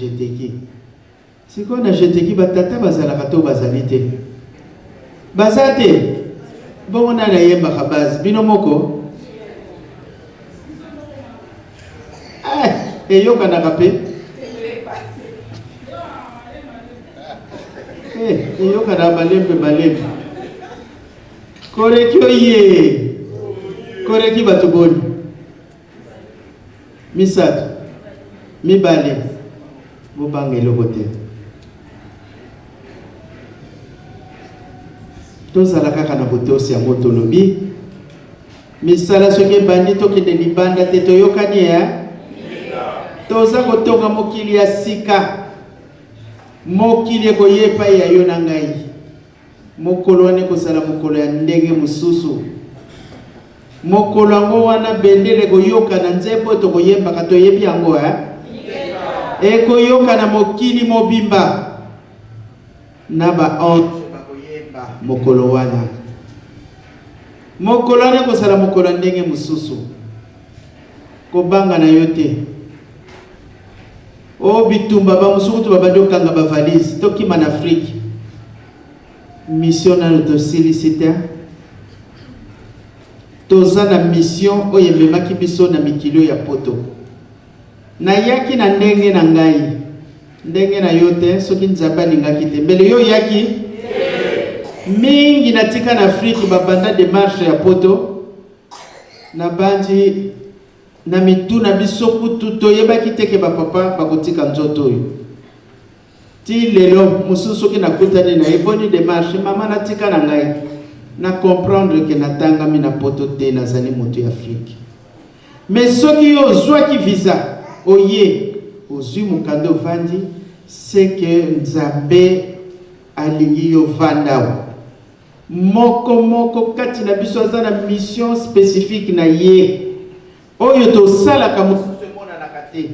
jeteki sikoyo na jeteki batata bazalaka to bazali te baza te bongo nani ayembaka base bino moko eyokanaka mpe eyokanaka balembe koreki oye koreki bato boni misato mibale bobanga eloko te tozala kaka na botosi yango tolobi misala soki ebandi tokende libanda te toyokani ya toza kotonga mokili ya sika mokili ekoyepa ya yo na ngai mokolo wana ekozala mokolo ya ndenge mosusu mokolo yango wana bendele koyoka na nzembo tokoyembaka toyebi yango ekoyoka na mokili mobimba na baange bakoyemba mokolo wana ekozala mokolo ya ndenge mosusu kobanga na yo te o bitumba bamosuku to babandi okanga bavalise tokima na Afrique mission nano tosilisita toza na mission oyo ememaki biso na mikilo ya poto nayaki na ndenge na ngai ndenge na yo te soki Nzambe alingaki te mbele yo yaki mingi natika na Afrique babanda démarche ya poto na bandi na mituna biso kutu toyebaki teke bapapa bakotika nzoto oyo ti lelo mosusu soki nakutani na eboni démarche mama natika na ngai na comprendre ke natangami na poto te nazali moto ya Afrique mais soki yo ozwaki visa oye ozwi mokanda ovandi c'est que Nzambe alingi yo vanda moko kati na biso aza na mission spécifique na ye oyo tosalaka mosusu emonanaka te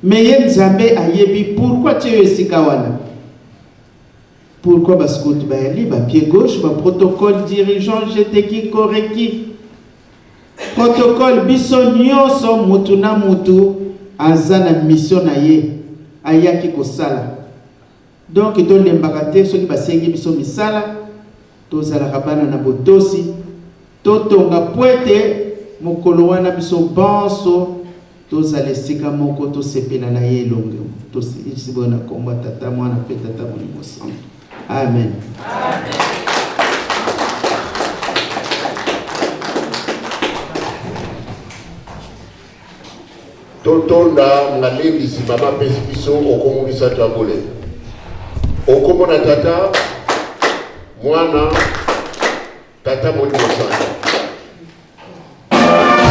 mais ye Nzambe ayebi pourquoi tie yo esika wana pourquoi basikutu bayali bapied gauche baprotocole dirigeant jeteki koreki protocole biso nyonso mutu na mutu aza na mission na ye ayaki kosala donc tolembaka te soki basengi biso misala tozalaka bana na botosi totonga po ete mokolo wana biso banso tozala esika moko tosepela na ye elonge tosisi boye na kombo ya tata mwana mpe tata molimo santo. Amen. totonda ngalendisi mama pesi biso okomulisa twabole okomona tata mwana tata molimo santo. Amen.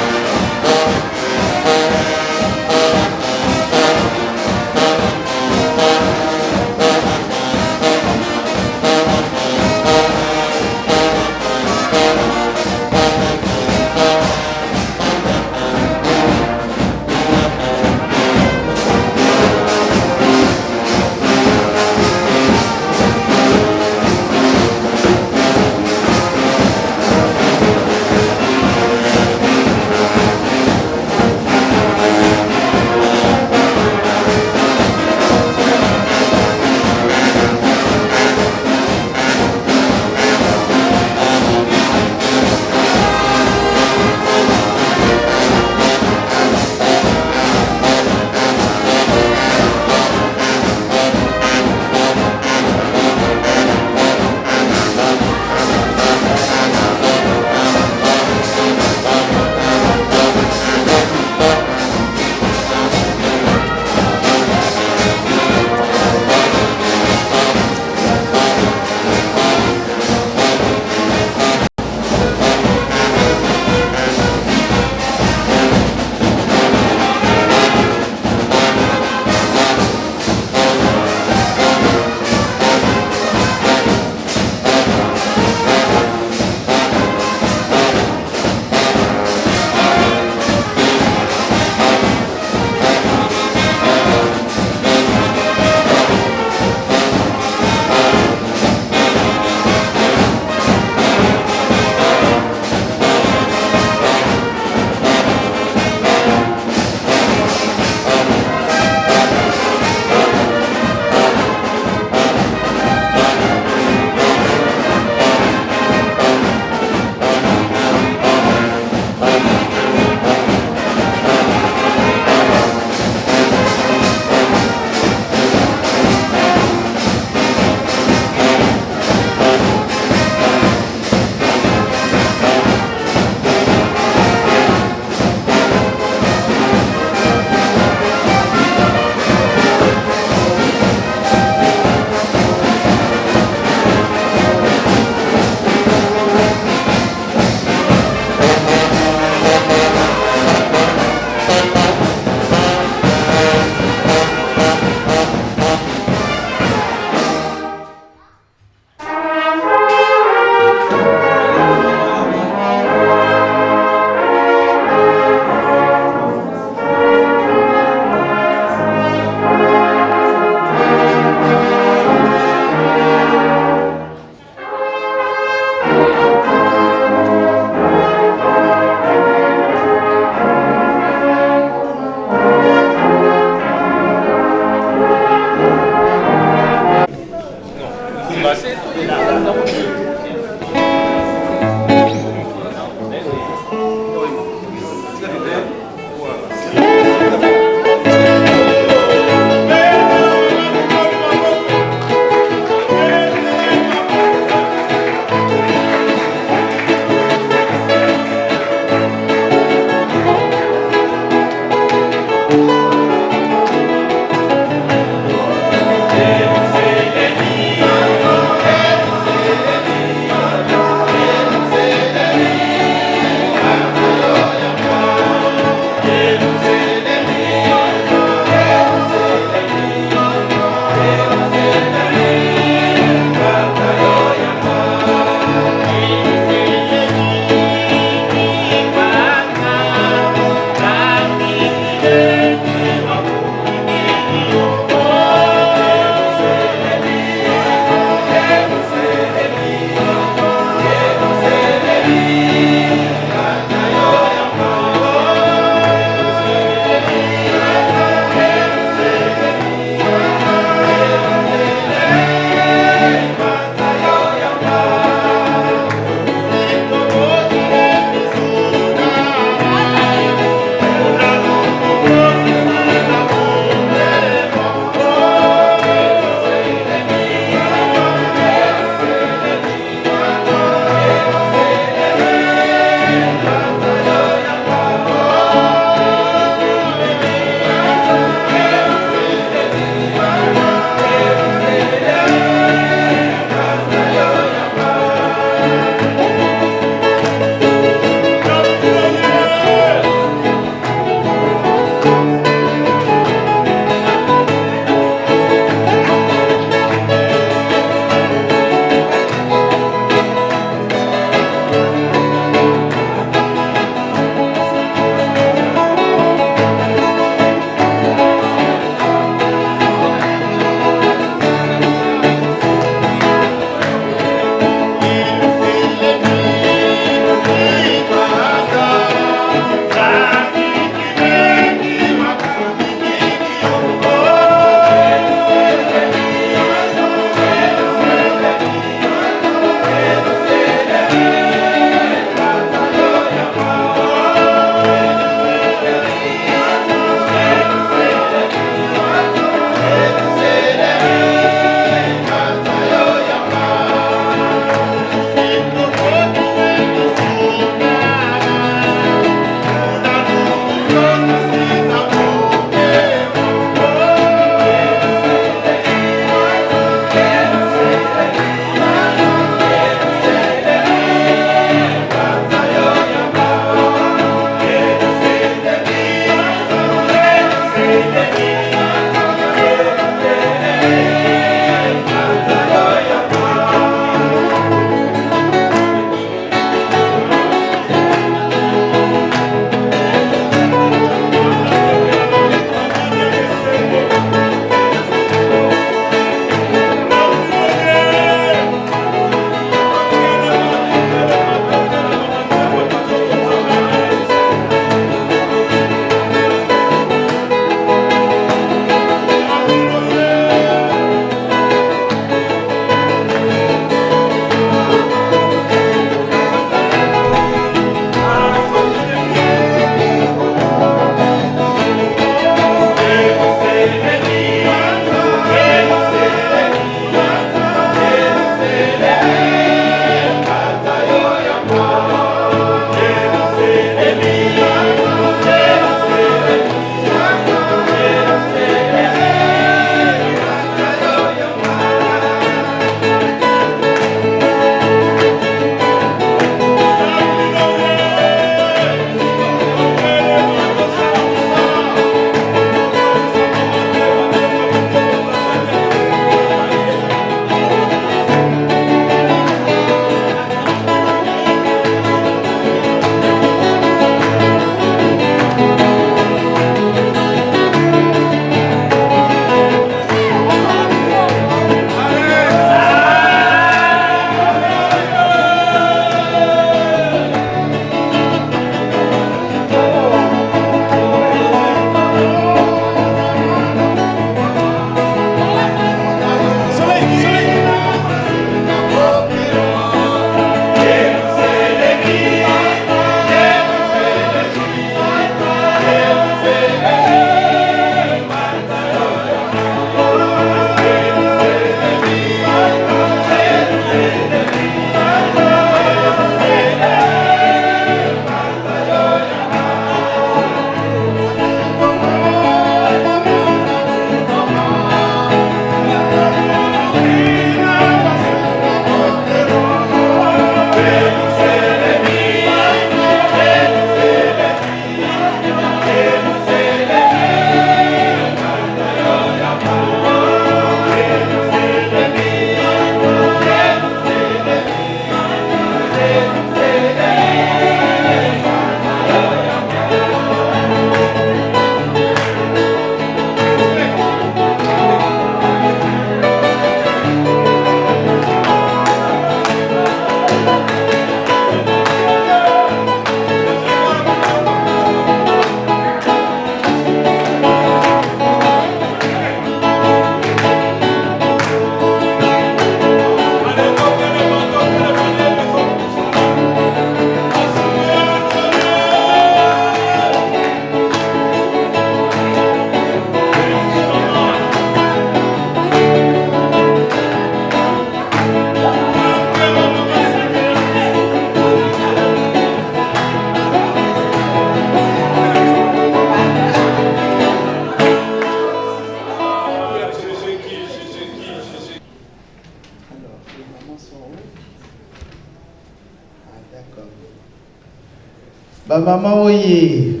Ba maman oye.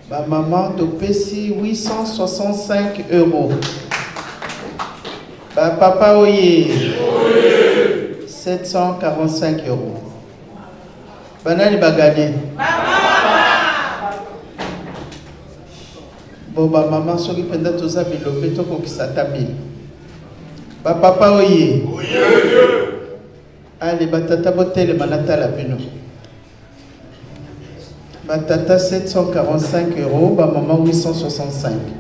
Ba maman topesi 865 €. Ba papa oye. 745 €. Banani bagane. Bon ba maman soki penda toza bilobe tokokisa tabili. Ba papa oye. Allez batata botele manata la bino. Batata 745 €, ba maman 865.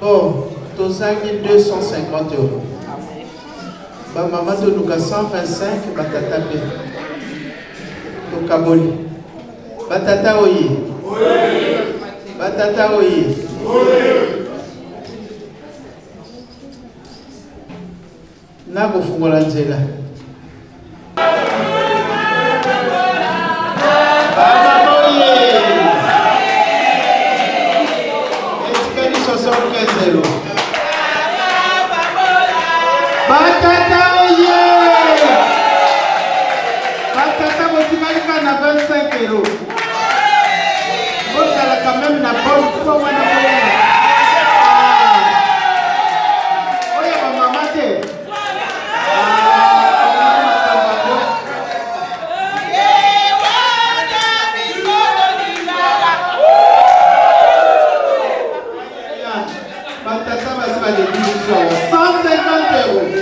Oh, tozangi 250 €. Ba maman to luka 125 batata pe. To kaboli. Batata oye. Batata oye. Na kufungola nzela. Batata oye! Batata motimalika na 25 €. Vous allez quand même na bonne foi wana boya. Oya ba mama te. Batata basi ba de 150 €.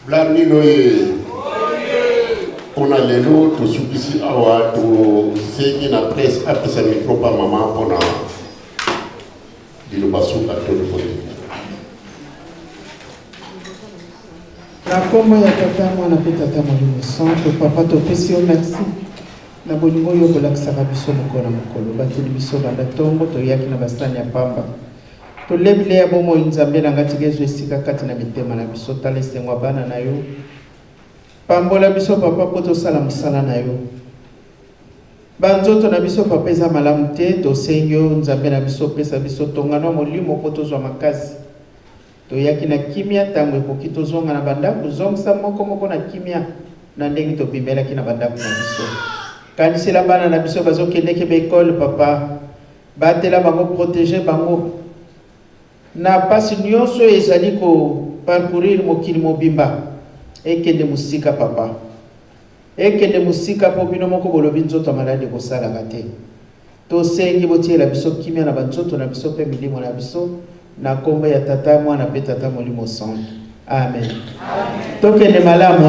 Blamino on a les lots to subisi awa to segi na presse apesa micro pa mama pona dilo basuka to de politique. Na kombo ya tata mwana pe tata molimo santo papa topesi yo merci na bolingo yo kolakisaka biso mokolo na mokolo bateli biso banda ntongo toyaki na basani ya pamba tolebile ya bomoi nzambe na ngati gezwa esika kati na mitema na biso tala esengo ya bana na yo pambola biso papa mpo tosala mosala na yo banzoto na biso papa eza malamu te tosengi yo nzambe na biso pesa biso tongana molimo mpo tozwa makasi toyaki na kimia ntango ekoki tozonga na bandako zongisa moko na kimia na ndenge tobimelaki na bandako na biso kanisela bana na biso bazokendeke baekole papa batela bango protege bango na pasi nyonso ezali koparcourir mokili mobimba ekende musika papa ekende musika po bino moko bolobi nzoto maladi kosalaka te tosengi botiela biso kimia na banzoto na biso pe milimo na biso na kombo ya tata mwana pe tata molimo santo. Amen. Tokende malamu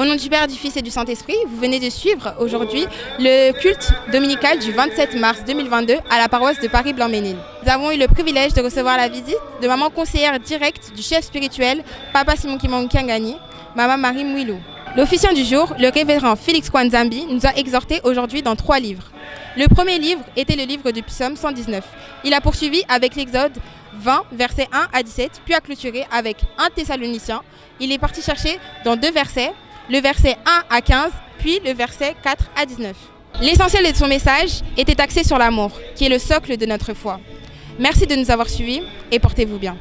Au nom du Père, du Fils et du Saint-Esprit, vous venez de suivre aujourd'hui le culte dominical du 27 mars 2022 à la paroisse de Paris-Blanc-Ménil. Nous avons eu le privilège de recevoir la visite de maman conseillère directe du chef spirituel, Papa Simon Kimon Kiangani, Maman Marie Mouilou. L'officiant du jour, le révérend Félix Kwanzambi, nous a exhortés aujourd'hui dans 3 livres. Le premier livre était le livre du psaume 119. Il a poursuivi avec l'Exode 20, versets 1 à 17, puis a clôturé avec 1 Thessaloniciens. Il est parti chercher dans 2 versets, le verset 1 à 15, puis le verset 4 à 19. L'essentiel de son message était axé sur l'amour, qui est le socle de notre foi. Merci de nous avoir suivis et portez-vous bien.